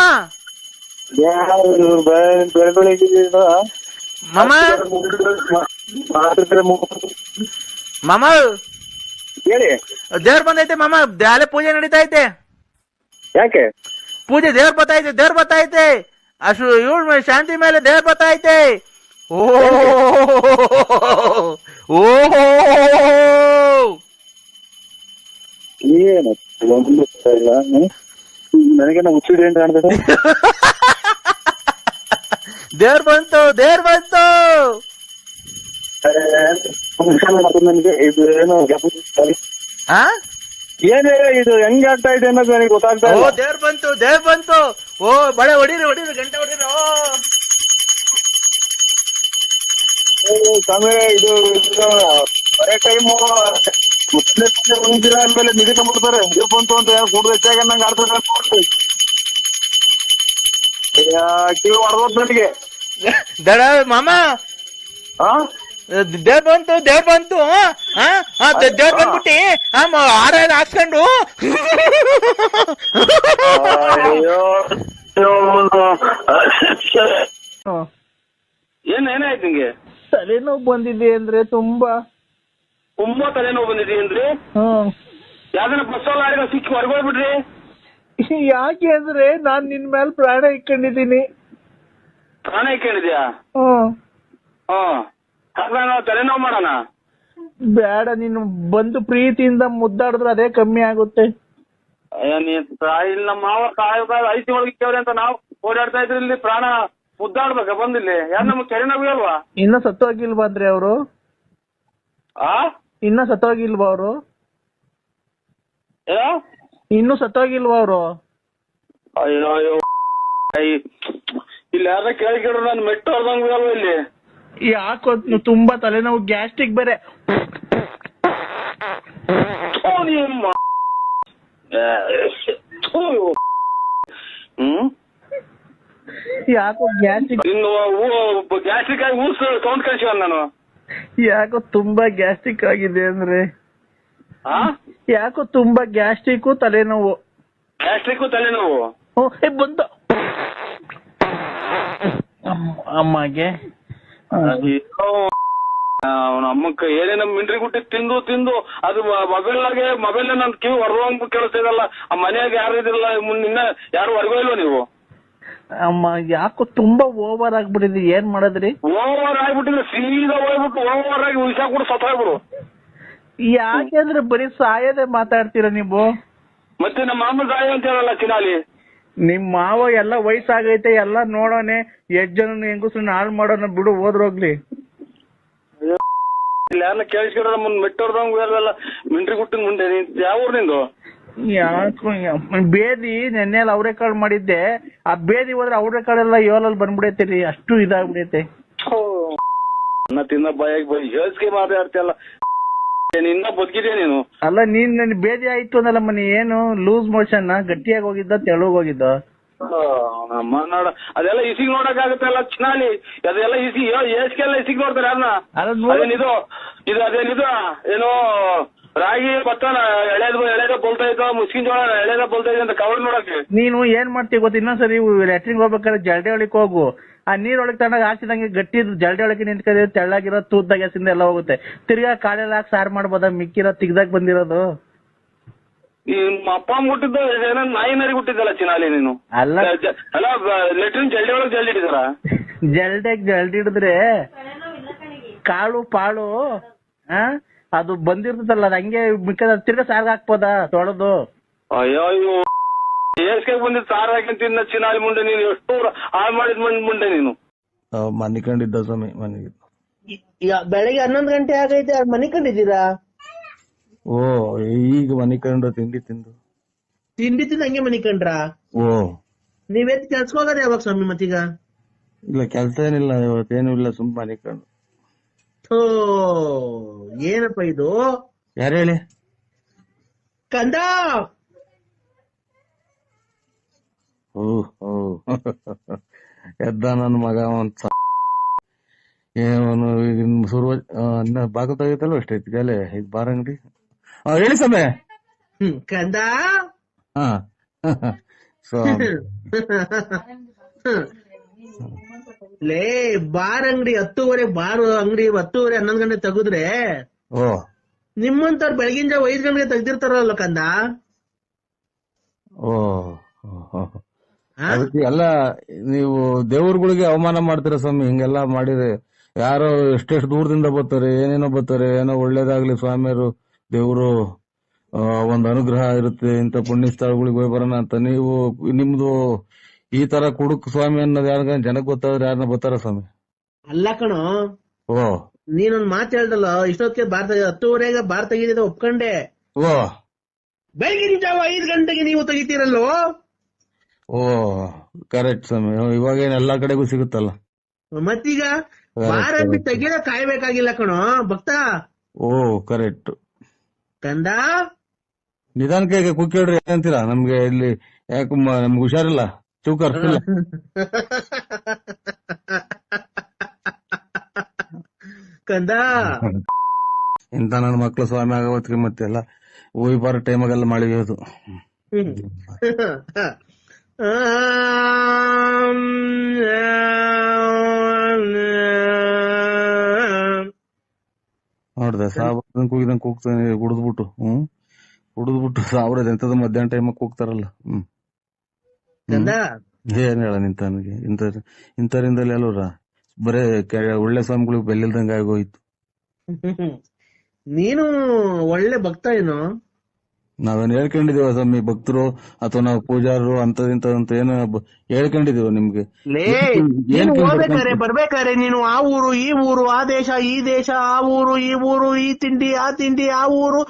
ಮಾಮ ಮಾಮ ಹೇಳಿ. ದೇವ್ರ ಬಂದೈತೆ ಮಾಮ, ದ್ಯಾಲೆ ಪೂಜೆ ನಡೀತಾ ಐತೆ. ಯಾಕೆ ಪೂಜೆ? ದೇವ್ರ ಬತ್ತೈತೆ, ದೇವ್ರ ಬತ್ತೈತೆ. ಅಷ್ಟು ಇವಳು ಶಾಂತಿ ಮೇಲೆ ದೇವ್ರ ಬತ್ತೈತೆ. ನನಗೇನ ಹುಚ್ಚಿಡಿ ಅಂತ ಕಾಣ್ತದೆ. ದೇವ್ರ ಬಂತು, ದೇವ್ರ ಬಂತು. ನನಗೆ ಇದು ಏನೋ ಏನೇ ಇದು ಹೆಂಗ್ ಆಗ್ತಾ ಇದೆ ಅನ್ನೋದು ನನಗೆ ಗೊತ್ತಾಗ್ತಾ ಇಲ್ಲ. ದೇವ್ರ ಬಂತು, ದೇವ್ರ ಬಂತು. ಓ ಬಳೆ ಹೊಡೀರಿ ಗಂಟೆ ಹೊಡೀರಿ. ಸ್ವಾಮಿ ಇದು ಬರೇ ಟೈಮು ಮುಂದಿನ ಮೇಲೆ ನಿಗದಿಬಿಡ್ತಾರೆ ಬಂತು ಅಂತ ಕೂಡ ಹೆಚ್ಚಾಗ ನಂಗೆ ಅರ್ಥ ಕಿವಿ ಹೊಡೆದ ನನಗೆ. ದಡ ಮಾಮ ದೇವ್ರ ಬಂತು ದೇವ್ರ ಬಂದ್ಬಿಟ್ಟಿ ಹಾರ ಹಾಕ್ಸ್ಕೊಂಡು ಏನಾಯ್ತು ನಿಂಗೆ? ತಲೆನೋವು ಬಂದಿದೆ ಅಂದ್ರೆ ತುಂಬಾ ತಲೆನೋವು ಬಂದಿದೆ ಅಂದ್ರೆ ಯಾವ್ದನ್ನ ಬಸ್ ಲಾರಿಗ ಸಿಕ್ಕಿ ಹೊರಗೋಗ್ಬಿಡ್ರಿ. ಯಾಕೆ ಅಂದ್ರೆ ನಾನ್ ನಿನ್ ಮೇಲೆ ಪ್ರಾಣ ಇಟ್ಕೊಂಡಿದ್ದೀನಿ. ಪ್ರಾಣ ಇಟ್ಕೊಂಡಿದ್ಯಾ? ತಲೆನೋವು ಮಾಡೋಣ. ಬೇಡ, ನೀನು ಬಂದು ಪ್ರೀತಿಯಿಂದ ಮುದ್ದಾಡಿದ್ರೆ ಅದೇ ಕಮ್ಮಿ ಆಗುತ್ತೆ. ಇಲ್ಲಿ ನಮ್ಮ ಮಾವ ಐತಿ ಒಳಗೆ ಕೇವ್ರಿ ಅಂತ ನಾವು ಓಡಾಡ್ತಾ ಇದ್ರಿ, ಇಲ್ಲಿ ಪ್ರಾಣ ಮುದ್ದಾಡ್ಬೇಕ ಬಂದಿಲ್ಲಿ? ಯಾರು ನಮಗ್ ಕೆರೆನಾಗೂ ಅಲ್ವಾ? ಇನ್ನ ಸತ್ತೋಗಿಲ್ವಾ ಅಂದ್ರೆ ಅವರು? ಇನ್ನ ಸತ್ತೋಗಿಲ್ವಾ ಅವರು? ಇನ್ನು ಸತ್ತೋಗಿಲ್ವಾ ಅವರು? ಅಯ್ಯೋ ಇಲ್ಲಿ ಯಾರ ಕೇಳಿದ್ರು ನಾನು ಮೆಟ್ಟು ಹೊರದಂಗ ಅಲ್ವಾ ಇಲ್ಲಿ? ಯಾಕೋ ತುಂಬಾ ತಲೆನೋವು, ಗ್ಯಾಸ್ಟ್ರಿಕ್ ಬೇರೆ. ಯಾಕೋ ಗ್ಯಾಸ್ಟ್ರಿಕ್ ಆಗಿ ಊಸ್ ಸೌಂಡ್ ಕಳ್ಸಿವ ನಾನು. ಯಾಕೋ ತುಂಬಾ ಗ್ಯಾಸ್ಟ್ರಿಕ್ ಆಗಿದೆ ಅಂದ್ರೆ? ಯಾಕೋ ತುಂಬಾ ಗ್ಯಾಸ್ಟ್ರಿಕ್ ತಲೆನೋವು. ಬಂದ ಅಮ್ಮಗೆ ಅಮ್ಮಕ್ಕ ಏನೇನ ಮಿಂಡ್ರಿ ಗುಟ್ಟಿ ತಿಂದು ಅದು ಮೊಬೈಲ್ ನನ್ ಕಿವಿ ಹೊರದಂಗ್ ಕೇಳಿಸ್ತಿದಲ್ಲ. ಆ ಮನ್ಯಾಗ ಯಾರು ಇದಿಲ್ಲ, ನಿನ್ನ ಯಾರು ಹೊರಗೋ ಇಲ್ವ ನೀವು? ಅಮ್ಮ ಯಾಕೋ ತುಂಬಾ ಓವರ್ ಆಗ್ಬಿಟ್ಟಿದೆ, ಏನ್ ಮಾಡದ್ರಿ? ಓವರ್ ಆಗ್ಬಿಟ್ಟಿದ್ರೆ ಸೀದಾ ಹೋಗ್ಬಿಟ್ಟು ಓವರ್ ಆಗಿ ವಿಷ ಕೂಡ ಸತ್ತೋಗ್ಬಿಡು. ಯಾಕೆಂದ್ರೆ ಬರೀ ಸಾಯದೆ ಮಾತಾಡ್ತೀರ ನೀವು. ಮತ್ತೆ ನಮ್ಮ ಮಾಮ ಸಾಯ ಅಂತ ಹೇಳಲ್ಲ ಚಿನಾಲಿ. ನಿಮ್ ಮಾವ ಎಲ್ಲ ವಯಸ್ಸಾಗೈತೆ, ಎಲ್ಲ ನೋಡೋನೆ, ಎಷ್ಟ್ ಜನ ಹೆಂಗಸ್ರನ್ನ ಹಾಳು ಮಾಡೋಣ ಬಿಡು, ಹೋದ್ರೋಗ್ಲಿ. ಯಾರನ್ನ ಕೇಳಿಸ್ಕೊಂಡ್ರ ಮುಂದ್ ಮೆಟ್ಟೋರ್ದಂಗ ಮಿಂಟ್ರಿ ಗುಟ್ಟಿನ ಮುಂದೆ. ಯಾವ ಊರ್ ನಿಂದು? ಯಾಕೋ ಬೇದಿ ನೆನ್ನೆಲ್ಲ ಅವರೆಕಾಳು ಮಾಡಿದ್ದೆ, ಆ ಬೇದಿ ಹೋದ್ರೆ ಅವರೆಕಾಳೆಲ್ಲ ಏಳಲ್ಲಿ ಬಂದ್ಬಿಡೈತೆ, ಅಷ್ಟು ಇದಾಗ್ಬಿಡೈತೆ. ತಿನ್ನ ಬಾಯಾಗಿ ಹೇಳ್ಸ್ಕೆ ಮಾತಾಡ್ತಿಯಲ್ಲ, ನಿನ್ನ ಬದುಕಿದ್ಯಾ ನೀನು? ಅಲ್ಲ, ನೀನ್ ನನ್ ಬೇದಿ ಆಯ್ತು ಅನ್ನಲ್ಲ ಮನಿ, ಏನು ಲೂಸ್ ಮೋಷನ್, ಗಟ್ಟಿಯಾಗಿ ಹೋಗಿದ್ದ ತೆಳುಗ್ ಹೋಗಿದ್ದ? ನೋಡ ಅದೆಲ್ಲ ಇಸಿಗ್ ನೋಡಕ್ ಆಗುತ್ತಲ್ಲ ಚಿನಾಲಿ, ಅದೆಲ್ಲ ಏಸ್ಗೆಲ್ಲ ಇಸಿಗ್ ನೋಡ್ತಾರೆ ಯಾರನ್ನ? ಅದೇನಿದು ಅದೇನಿದು ಏನೋ ರಾಗಿ ಭತ್ತ ಎಳೆದ ಬೋಲ್ತಾ ಇದ್ದೋ, ಮುಸ್ಕಿನ್ ಜೋಳ ಎಳೆದ ಬೋಲ್ತಾ ಇದೆ ಅಂತ ಕವರ್ ನೋಡಕ್ಕೆ. ನೀನು ಏನ್ ಮಾಡ್ತೀವಿ ಗೊತ್ತ, ಇನ್ನೊಂದ್ಸರಿ ಲ್ಯಾಟ್ರಿನ್ ಹೋಗ್ಬೇಕಾದ್ರೆ ಜಲ್ಡೆ ಒಳಕ್ ಹೋಗು, ಆ ನೀರೊಳಗೆ ತಗೊಂಡಾಗ ಹಾಕಿದಂಗೆ ಗಟ್ಟಿ ಜಲ್ಡೆ ಒಳಗೆ ನಿಂತ್ಕದೆ, ತೆಳ್ಳಾಗಿರೋ ತೂದ್ದಾಗ ಎಲ್ಲ ಹೋಗುತ್ತೆ. ತಿರ್ಗಾ ಕಾಳೆಲ್ಲ ಹಾಕಿ ಸಾರು ಮಾಡ್ಬೋದ, ಮಿಕ್ಕಿರೋ ತಿಗ್ದಾಗ ಬಂದಿರೋದು. ನಿಮ್ಮ ಅಪ್ಪ ಮುಟ್ಟಿದ್ದ ಏನೋ ನಾಯಿ ನರಿ ಹುಟ್ಟಿದ್ದಲ್ಲ ಚಿನಾಲಿ ನೀನು? ಅಲ್ಲ ಲೆಟ್ರಿನ್ ಜಲ್ಡಿ ಒಳಗೆ ಜಲ್ಡಿ ಹಿಡಿದಾರ? ಜಲ್ಡಿ ಹಿಡಿದ್ರೆ ಕಾಳು ಪಾಳು ಅದು ಬಂದಿರ್ತದಲ್ಲ, ಅದು ಹಂಗೆ ಮಿಕ್ಕದ ತಿರ್ಗಾ ಸಾರ್ಗ ಹಾಕ್ಬೋದ ತೊಳೆದು? ಅಯ್ಯೋ ಏಸ್ಗೆ ಬಂದಿದ್ ಸಾರ್ ಹಾಕಿ ತಿನ್ನ ಚಿನಾಲಿ ಮುಂಡೆ, ನೀನು ಎಷ್ಟು ಹಾಳು ಮಾಡಿದ್ ಮುಂಡೆ ನೀನು. ಮನಿಕೊಂಡಿದ್ದ ಸ್ವಾಮಿ ಮನೆಗೆ. ಬೆಳಗ್ಗೆ 11 ಗಂಟೆ ಆಗೈತೆ, ಮನಿಕೊಂಡಿದ್ದೀರಾ? ಓ ಈಗ ಮನಿಕೊಂಡು ತಿಂಡಿ ತಿಂದು ಹಂಗೆ ಮನಿಕೊಂಡ್ರ? ಓ ನೀವೇನ್ ಕೆಲ್ಸಕ್ಕೆ ಹೋಗೋದು ಯಾವಾಗ ಸ್ವಾಮಿ ಮತ್ತೀಗ? ಇಲ್ಲ ಕೆಲ್ಸ ಏನಿಲ್ಲ, ಇವತ್ತೇನು ಇಲ್ಲ, ಸುಮ್ ಮನಿಕೊಂಡು. ಏನಪ್ಪ ಇದು? ಯಾರು ಹೇಳಿ? ಕಂದ. ಎದ್ದ ನನ್ ಮಗ ಒಂದ್ ಏನು ಸುರುವ ಬಾಗಿಲು ತೆಗಿತಲ್ಲ ಅಷ್ಟೈತಿ ಗಲೆ. ಈಗ ಬಾರ ಅಂಗಡಿ ಹೇಳಿ ಸಮಯ ಕಂದ. ಲೇ ಬಾರ್ ಅಂಗಡಿ 10:30 ಬಾರ್ ಅಂಗಡಿ 10:30 11 ಗಂಟೆ ತೆಗೆದ್ರೆ ನಿಮ್ಮಂತವ್ರು ಬೆಳಗಿನ ಜಾವ 5 ಗಂಟೆಗೆ ತೆಗ್ದಿರ್ತಾರಲ್ಲ ಕಂದ. ಅದಕ್ಕೆ ಎಲ್ಲ ನೀವು ದೇವ್ರಗಳಿಗೆ ಅವಮಾನ ಮಾಡ್ತೀರ ಸ್ವಾಮಿ. ಹಿಂಗೆಲ್ಲಾ ಮಾಡಿದ್ರೆ ಯಾರೋ ಎಷ್ಟೆಷ್ಟು ದೂರದಿಂದ ಬರ್ತಾರೆ, ಏನೇನೋ ಬರ್ತಾರೆ, ಏನೋ ಒಳ್ಳೇದಾಗ್ಲಿ ಸ್ವಾಮಿಯರು ದೇವ್ರು ಒಂದ್ ಅನುಗ್ರಹ ಇರುತ್ತೆ, ಇಂತ ಪುಣ್ಯ ಸ್ಥಳಗಳಿಗೆ ಹೋಗಿ ಬರೋಣ ಅಂತ. ನೀವು ನಿಮ್ದು ಈ ತರ ಕುಡುಕ್ ಸ್ವಾಮಿ ಅನ್ನೋದು ಯಾರ ಜನಕ್ಕೆ ಗೊತ್ತಾದ್ರೆ ಯಾರನ್ನ ಬರ್ತಾರ ಸ್ವಾಮಿ? ಅಲ್ಲ ಕಣೋ, ನೀನೊಂದ್ ಮಾತು ಹೇಳ್ದಲ್ಲ, ಇಷ್ಟೊತ್ತಿಗೆ 10:30 ಬಾರ್ ತೆಗಿದ ಒಪ್ಕೊಂಡೆ. ಬೆಳಗಿನ ಜಾವ 5 ಗಂಟೆಗೆ ನೀವು ತೆಗಿತೀರಲ್ವೋ? ಓ ಕರೆಕ್ಟ್ ಸ್ವಾಮಿ, ಇವಾಗೇನ್ ಎಲ್ಲಾ ಕಡೆಗೂ ಸಿಗುತ್ತಲ್ಲ. ಮತ್ತೀಗ ವಾರಂಬಿ ತೆಗಿಯೋ ಕಾಯ್ಬೇಕಾಗಿಲ್ಲ ಕಣೋ ಭಕ್ತ. ಓ ಕರೆಕ್ಟ್. ಕಂದ ನಿಧಾನಕ್ಕೆ ಕುಕ್ಕಿ ಹೇಳ್ರಿ, ಏನಂತೀರಾ? ನಮ್ಗೆ ಇಲ್ಲಿ ಯಾಕೆ ನಮ್ಗೆ ಹುಷಾರಿಲ್ಲ, ಚೂಕರ್ ಕಂದ ಇಂತ ನನ್ನ ಮಕ್ಳು ಸ್ವಾಮಿ ಆಗವತ್ರಿ, ಮತ್ತೆಲ್ಲ ಹೋಗಿ ಬರೋ ಟೈಮಾಗೆಲ್ಲ ಮಾಡಿರೋದು. ನೋಡ್ದೆ ಸಾಬ್ರ ಕೂಗಿದಂಗ್ ಕೂಗ್ತಾನೆ, ಕುಡಿದ್ಬಿಟ್ಟು ಸಾವಿರದ ಎಂತದ ಮಧ್ಯಾಹ್ನ ಟೈಮಾಗ ಕೂಗ್ತಾರಲ್ಲ. ಕಂದ ಏನ್ ಹೇಳ ನಿಂತನಿಗೆ, ಇಂಥರಿಂದಲೇ ಅಲ್ವರ ಬರೇ ಒಳ್ಳೆ ಸ್ವಾಮಿಗಳಿಗೆ ಬೆಲ್ಲಿಲ್ದಂಗ ಆಗೋಯ್ತು. ನೀನು ಒಳ್ಳೆ ಭಕ್ತ ಏನು? ನಾವೇನ್ ಹೇಳ್ಕೊಂಡಿದೀವ ಸ್ವಾಮಿ, ಭಕ್ತರು ಅಥವಾ ನಾವು ಪೂಜಾರರು ಅಂತ ಏನೋ ಹೇಳ್ಕೊಂಡಿದೀವ ನಿಮ್ಗೆ? ನೀನು ಹೋಗ್ಬೇಕಾರೆ ಬರ್ಬೇಕಾರೆ ನೀನು ಆ ಊರು ಈ ಊರು, ಆ ದೇಶ ಈ ದೇಶ, ಆ ಊರು ಈ ಊರು, ಈ ತಿಂಡಿ ಆ ತಿಂಡಿ, ಆ ಊರು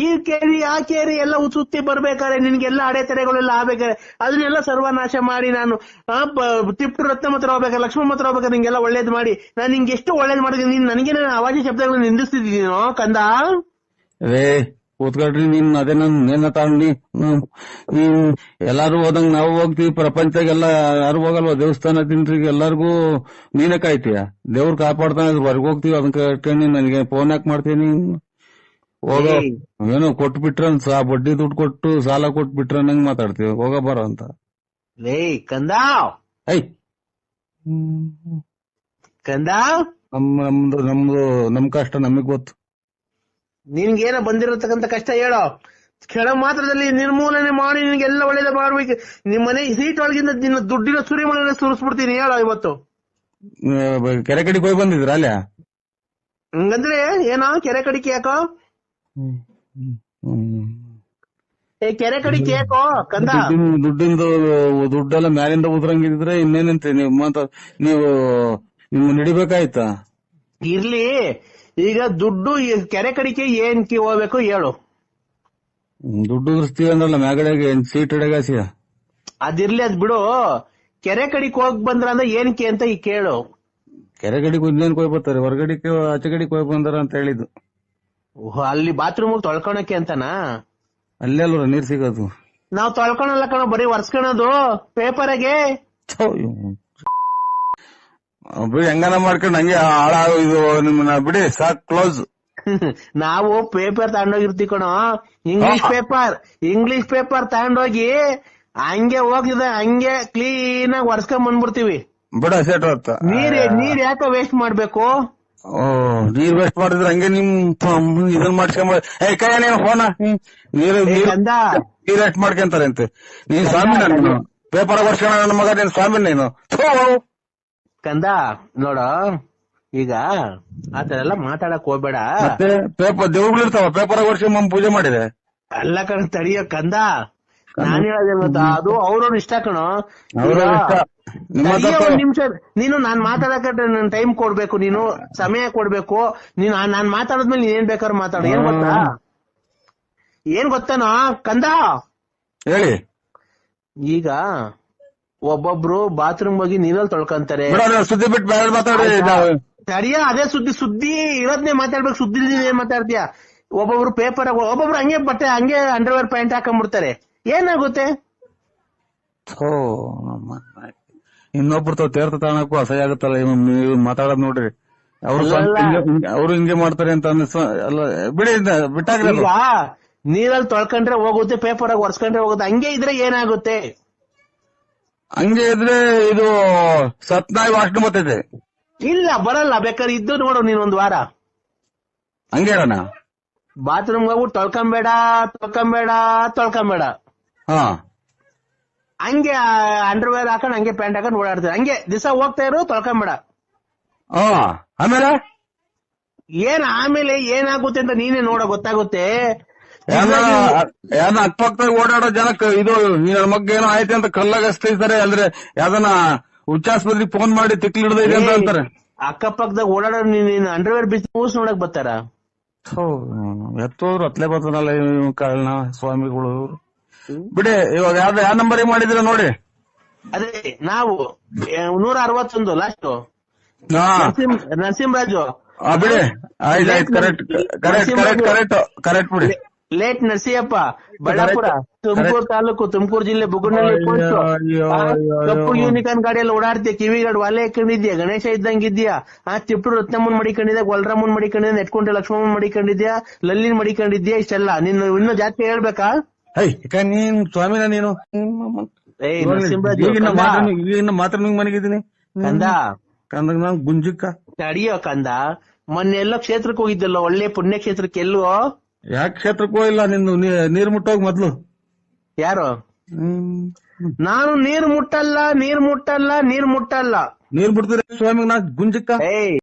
ಈ ಕೇರಿ ಆ ಕೇರಿ ಎಲ್ಲ ಸುತ್ತಿ ಬರ್ಬೇಕಾರೆ ನಿನ್ಗೆಲ್ಲ ಅಡೆತಡೆಗಳೆಲ್ಲ ಆಗ್ಬೇಕಾರೆ ಅದನ್ನೆಲ್ಲ ಸರ್ವನಾಶ ಮಾಡಿ ನಾನು ತಿಪ್ಪು ರತ್ನ ಮಾತ್ರ ಹೋಗ್ಬೇಕಾರೆ, ಲಕ್ಷ್ಮಣ ಮಾತ್ರ ಹೋಗ್ಬೇಕಾರೆ ನಿಂಗೆಲ್ಲ ಒಳ್ಳೇದ್ ಮಾಡಿ ನಾನು ನಿಂಗೆ ಎಷ್ಟು ಒಳ್ಳೇದ್ ಮಾಡಿದ್ದೀನಿ. ನೀನ್ ನನಗೆ ಅವಾಜಿ ಶಬ್ದಗಳನ್ನ ನಿಂದಿಸ್ತಿದ್ದೀನೋ ಕಂದ? ಕೂತ್ಕೊಳ್ರಿ, ನೀನ್ ಅದೇ ನನ್ನ ತಗೊಂಡಿ ಎಲ್ಲಾರು ಹೋದಂಗ್ ನಾವು ಹೋಗ್ತೀವಿ. ಪ್ರಪಂಚದಾಗೆಲ್ಲ ಯಾರು ಹೋಗಲ್ವ ದೇವಸ್ಥಾನ ತಿನ್ರಿಗೆ, ಎಲ್ಲಾರ್ಗು ನೀನೇ ಕಾಯ್ತೀಯ. ದೇವ್ರ ಕಾಪಾಡ್ತಾನೆ, ಹೊರಗೆ ಹೋಗ್ತೀವಿ, ಅದನ್ನ ಕಟ್ಕೊಂಡು ನನಗೆ ಫೋನ್ ಯಾಕೆ ಮಾಡ್ತೀನಿ? ಹೋಗೋ ಏನೋ ಕೊಟ್ಬಿಟ್ರ ಬಡ್ಡಿ ದುಡ್ಡು ಕೊಟ್ಟು ಸಾಲ ಕೊಟ್ಬಿಟ್ರ ನಂಗ್ ಮಾತಾಡ್ತೀವಿ, ಹೋಗ ಬರೋ ಅಂತ. ಕಂದ ಐ ಕಂದ ನಮ್ ಕಷ್ಟ ನಮಗ್ ಗೊತ್ತು. ನಿನ್ಗೇನ ಬಂದಿರತಕ್ಕಂತ ಕಷ್ಟ ಹೇಳೋ, ಕ್ಷಣ ಮಾತ್ರದಲ್ಲಿ ನಿರ್ಮೂಲನೆ ಮಾಡಿ ನಿನ್ಗೆಲ್ಲ ಒಳ್ಳೇದ ಮಾಡ್ಬೇಕು. ನಿಮ್ ಮನೆ ಸೀಟ್ ಒಳಗಿಂದ ನಿನ್ನ ದುಡ್ಡಿನ ಸುರಿಮಳೆ ಸುರಿಸ್ಬಿಡ್ತೀನಿ ಹೇಳೋ ಇವತ್ತು. ಕೆರೆ ಕಡೆಗೆ ಹೋಗಿ ಬಂದಿದ್ರ ಅಲ್ಲ? ಹಂಗಂದ್ರೆ ಏನೋ ಕೆರೆ ಕಡಿಕೆ ಯಾಕೋ? ಕೆರೆ ಕಡಿಕೆ ಯಾಕೋ ಕಂದ? ದುಡ್ಡೆಲ್ಲ ಮ್ಯಾಲಿಂದ ಉದ್ರಂಗಿದ್ರೆ ಇನ್ನೇನಂತೆ ನೀವು ನಡಿಬೇಕಾಯ್ತಾ? ಇರ್ಲಿ, ಈಗ ದುಡ್ಡು ಕೆರೆ ಕಡಿಕೆ ಏನ್ಕಿ ಹೋಗ್ಬೇಕು ಹೇಳು? ದುಡ್ಡು ಉದುರಿಸ್ತೀವಿ ಅಂದ್ರಲ್ಲ ಮ್ಯಾಗಡೆಗೆ ಸೀಟ್ ಹಿಡಗಾಸಿಯ. ಅದಿರ್ಲಿ, ಅದ್ ಬಿಡು. ಕೆರೆ ಕಡಿಗೆ ಹೋಗ್ ಬಂದ್ರ ಅಂದ್ರೆ ಏನಕ್ಕೆ ಅಂತ ಈ ಕೇಳು. ಕೆರೆ ಕಡೆಗೆ ಇನ್ನೇನ್ ಕೊಯ್ ಬರ್ತಾರೆ, ಹೊರಗಡಿಕೆ ಆಚೆ ಕಡೆಗೆ ಹೋಗಿ ಬಂದಾರ ಅಂತ ಹೇಳಿದ್ದು. ಅಲ್ಲಿ ಬಾತ್ರೂಮ್ ತೊಳ್ಕೊಳಕ್ಕೆ ಅಂತನಾ? ಅಲ್ಲೇ ಅಲ್ವ ನೀರ್ ಸಿಗೋದು. ನಾವ್ ತೊಳ್ಕೊಳಲ್ಲ ಕಣೋ, ಬರೀ ಒರ್ಸ್ಕೊಳೋದು ಪೇಪರ್ಗೆ. ಬಿಡಿ, ಹೆಂಗನ ಮಾಡ್ಕೊಂಡು ಹಂಗೆ ಇದು ನಿಮ್ಮನ್ನ ಬಿಡಿ, ಸಾಕ್ ಕ್ಲೋಸ್. ನಾವು ಪೇಪರ್ ತಗೊಂಡೋಗಿರ್ತೀವಿ ಕಣೋ, ಇಂಗ್ಲಿಷ್ ಪೇಪರ್ ತಗೊಂಡೋಗಿ ಹಂಗೆ ಹೋಗಿದೆ, ಹಂಗೆ ಕ್ಲೀನ್ ಆಗಿ ಒರ್ಸ್ಕೊಂಡ್ ಬಂದ್ಬಿಡ್ತೀವಿ. ಬಿಡ ಸೇಟ್ ನೀರ್ ಯಾಕೋ ವೇಸ್ಟ್ ಮಾಡ್ಬೇಕು? ನೀರ್ ವೇಸ್ಟ್ ಮಾಡಿದ್ರೆ ಹಂಗೆ ನಿಮ್ ಇದನ್ ಮಾಡ್ಸ್ಕೊಂಬ ಫೋನ ನೀರ್ ವೇಸ್ಟ್ ಮಾಡ್ಕೊಂತಾರೆ ಅಂತೆ. ನೀನ್ ಸ್ವಾಮಿ, ನಾನು ಪೇಪರ್ ವರ್ಷ ನನ್ನ ಮಗ, ನೀನ್ ಸ್ವಾಮಿ ನೀನು ಕಂದ. ನೋಡ, ಈಗ ಆತರ ಎಲ್ಲ ಮಾತಾಡಕ್ ಹೋಗ್ಬೇಡ. ಪೇಪರ್ ದೇವ್ಗಳಿರ್ತಾವ, ಪೇಪರ್ ವರ್ಷ ಪೂಜೆ ಮಾಡಿದೆ ಅಲ್ಲ ಕಣ, ತಡಿಯೋ ಕಂದ. ನಾನ್ ಹೇಳೋದೇ ಗೊತ್ತಾ, ಅದು ಅವ್ರವ್ರ ಇಷ್ಟ ಕಣೋ. ಒಂದ್ ನಿಮಿಷ ನೀನು ನಾನ್ ಮಾತಾಡಕ ನನ್ ಟೈಮ್ ಕೊಡ್ಬೇಕು, ನೀನು ಸಮಯ ಕೊಡ್ಬೇಕು. ನೀನು ನಾನ್ ಮಾತಾಡಿದ್ಮೇಲೆ ನೀನ್ ಏನ್ ಬೇಕಾದ್ರು ಮಾತಾಡು. ಏನ್ ಗೊತ್ತಾನೋ ಕಂದ? ಹೇಳಿ. ಈಗ ಒಬ್ಬೊಬ್ರು ಬಾತ್ರೂಮ್ ಹೋಗಿ ನೀರಲ್ಲಿ ತೊಳ್ಕೊಂತಾರೆ. ಸುದ್ದಿ ಬಿಟ್ಟು ತಡಿಯ, ಅದೇ ಸುದ್ದಿ ಇರೋದ್ನೇ ಮಾತಾಡ್ಬೇಕು. ಸುದ್ದಿ ಏನ್ ಮಾತಾಡ್ತೀಯ? ಒಬ್ಬೊಬ್ರು ಪೇಪರ್, ಒಬ್ಬೊಬ್ರು ಹಂಗೆ ಬಟ್ಟೆ ಹಂಗೆ ಅಂಡರ್ವೇರ್ ಪ್ಯಾಂಟ್ ಹಾಕೊಂಡ್ಬಿಡ್ತಾರೆ. ಏನಾಗುತ್ತೆ? ಇನ್ನೊಬ್ರು ತೀರ್ಥ ತಾಣಕ್ಕೂ ಅಸಹ್ಯ ಆಗುತ್ತಲ್ಲ ಮಾತಾಡೋದ್ ನೋಡ್ರಿ. ಅವ್ರು ಹಿಂಗೆ ಮಾಡ್ತಾರೆ ಅಂತ ಅಲ್ಲ, ಬಿಡಿ ಬಿಟ್ಟಾಗ್ರಿ. ಈಗ ನೀರಲ್ಲಿ ತೊಳ್ಕೊಂಡ್ರೆ ಹೋಗುತ್ತೆ, ಪೇಪರ್ ಆಗಿ ಒರ್ಸ್ಕೊಂಡ್ರೆ ಹೋಗುತ್ತೆ. ಹಂಗೆ ಇದ್ರೆ ಏನಾಗುತ್ತೆ? ಹಂಗೆ ಇದ್ರೆ ಇದು ಸತ್ನಾಯಿ ವಾಸನೆ ಬರ್ತೈತೆ. ಇಲ್ಲ, ಬರಲ್ಲ. ಬೇಕಾದ್ರೆ ಇದ್ದು ನೋಡು ನೀನ್ ಒಂದ್ ವಾರ ಹಂಗೆ ಹೇಳೋಣ. ಬಾತ್ರೂಮ್ ಹೋಗ್ಬಿಟ್ಟು ತೊಳ್ಕೊಂಬೇಡ. ಹಾ, ಹಂಗೆ ಅಂಡರ್ವೇರ್ ಹಾಕೊಂಡ್ ಹಂಗೆ ಪ್ಯಾಂಟ್ ಹಾಕೊಂಡ್ ಓಡಾಡ್ತಾರೆ. ಹಂಗೆ ದಿವಸ ಹೋಗ್ತಾ ಇರು, ತೊಳ್ಕೊಂಬೇಡ. ಆಮೇಲೆ ಆಮೇಲೆ ಏನಾಗುತ್ತೆ ಅಂತ ನೀನೇ ನೋಡೋ, ಗೊತ್ತಾಗುತ್ತೆ. ಯಾರನ್ನ ಅಕ್ಕಪಕ್ಕದಾಗ ಓಡಾಡೋ ಜನಕ್ಕೆ ಇದು ನನ್ನ ಮಗ್ ಏನೋ ಆಯ್ತು ಅಂತ ಕಲ್ಲಾಗಸ್ತಾರೆ, ಅಂದ್ರೆ ಯಾವ್ದನ್ನ ಉಚ್ಚಾಸ್ಪತ್ರೆಗೆ ಫೋನ್ ಮಾಡಿ ತಿಕ್ಲಿಡ್ದ ಇದೆ ಅಂತ ಅಂತಾರೆ. ಅಕ್ಕಪಕ್ಕದಾಗ ಓಡಾಡೋ ನೀನ್ ಅಂಡರ್ವೇರ್ ಬಿಚ್ಚಿ ಮೂಸ್ ನೋಡಕ್ ಬರ್ತಾರ? ಎತ್ತೋದ್ರು ಅತ್ಲೇ ಬರ್ತಾನಲ್ಲ ಕಾಳನ ಸ್ವಾಮಿಗಳು. ಬಿಡಿ, ಇವಾಗ ಯಾವ ನಂಬರಿಗೆ ಮಾಡಿದ್ರ ನೋಡಿ. ಅದೇ ನಾವು 161 ಲಾಸ್ಟ್ ಹಾ ನರಸಿಂಹರಾಜು ಬಿಡಿ ಆಯ್ತು correct correct correct correct correct ಬಿಡಿ. ಲೇಟ್ ನರಸಿಯಪ್ಪ ಬಳ್ಳಾಪುರ ತುಮಕೂರು ತಾಲೂಕು ತುಮಕೂರು ಜಿಲ್ಲೆ ಬುಗುನಹಳ್ಳಿ ಪೋಸ್ಟ್. ಕಪ್ಪು ಯೂನಿಕಾರ್ನ್ ಗಾಡಿಯಲ್ಲಿ ಓಡಾಡ್ತೀಯ, ಕಿವಿಗಾಡ್ ವಾಲೆ ಹಾಕೊಂಡಿದ್ಯಾ, ಗಣೇಶ ಇದ್ದಂಗಿದ್ಯಾ, ತಿಪ್ಪು ರತ್ನಮ್ಮನ್ ಮಡಿಕೊಂಡಿದ್ಯಾ, ಗೊಲ್ರಾಮನ್ ಮಡಿಕೊಂಡಿದ್ಯಾ, ನೆಟ್ಕೊಂಡೆ ಲಕ್ಷ್ಮಣನ್ ಮಡಿಕೊಂಡಿದ್ಯಾ, ಲಲ್ಲಿನ್ ಮಡಿಕೊಂಡಿದ್ಯಾ, ಇಷ್ಟೆಲ್ಲ ನೀನು ಇನ್ನೂ ಜಾಸ್ತಿ ಹೇಳ್ಬೇಕಾ? ನೀನ್ ಸ್ವಾಮಿನ ನೀನು ನರಸಿಂಹರಾಜು ಈಗಿನ ಮಾತ್ರ ನಿಂಗ್ ಮನೆಗಿದ್ದೀನಿ ಕಂದ ಕಂದಾಗ ನಾನು ಗುಂಜಕ್ಕ ತಡಿಯೋ ಕಂದ. ಮೊನ್ನೆ ಎಲ್ಲೋ ಕ್ಷೇತ್ರಕ್ಕೆ ಹೋಗಿದ್ದಲ್ಲ, ಒಳ್ಳೆ ಪುಣ್ಯ ಕ್ಷೇತ್ರಕ್ಕೆ ಎಲ್ಲೋ? ಯಾಕೆ ಕ್ಷೇತ್ರಕ್ಕೂ ಇಲ್ಲ ನಿಂದು ನೀರ್ ಮುಟ್ಟೋಗ್ ಮೊದ್ಲು. ಯಾರು? ನಾನು ನೀರ್ ಮುಟ್ಟಲ್ಲ. ನೀರ್ ಬಿಡ್ತೀರ ಸ್ವಾಮಿಗ್ ನಾ ಗುಂಜಕ್ಕ.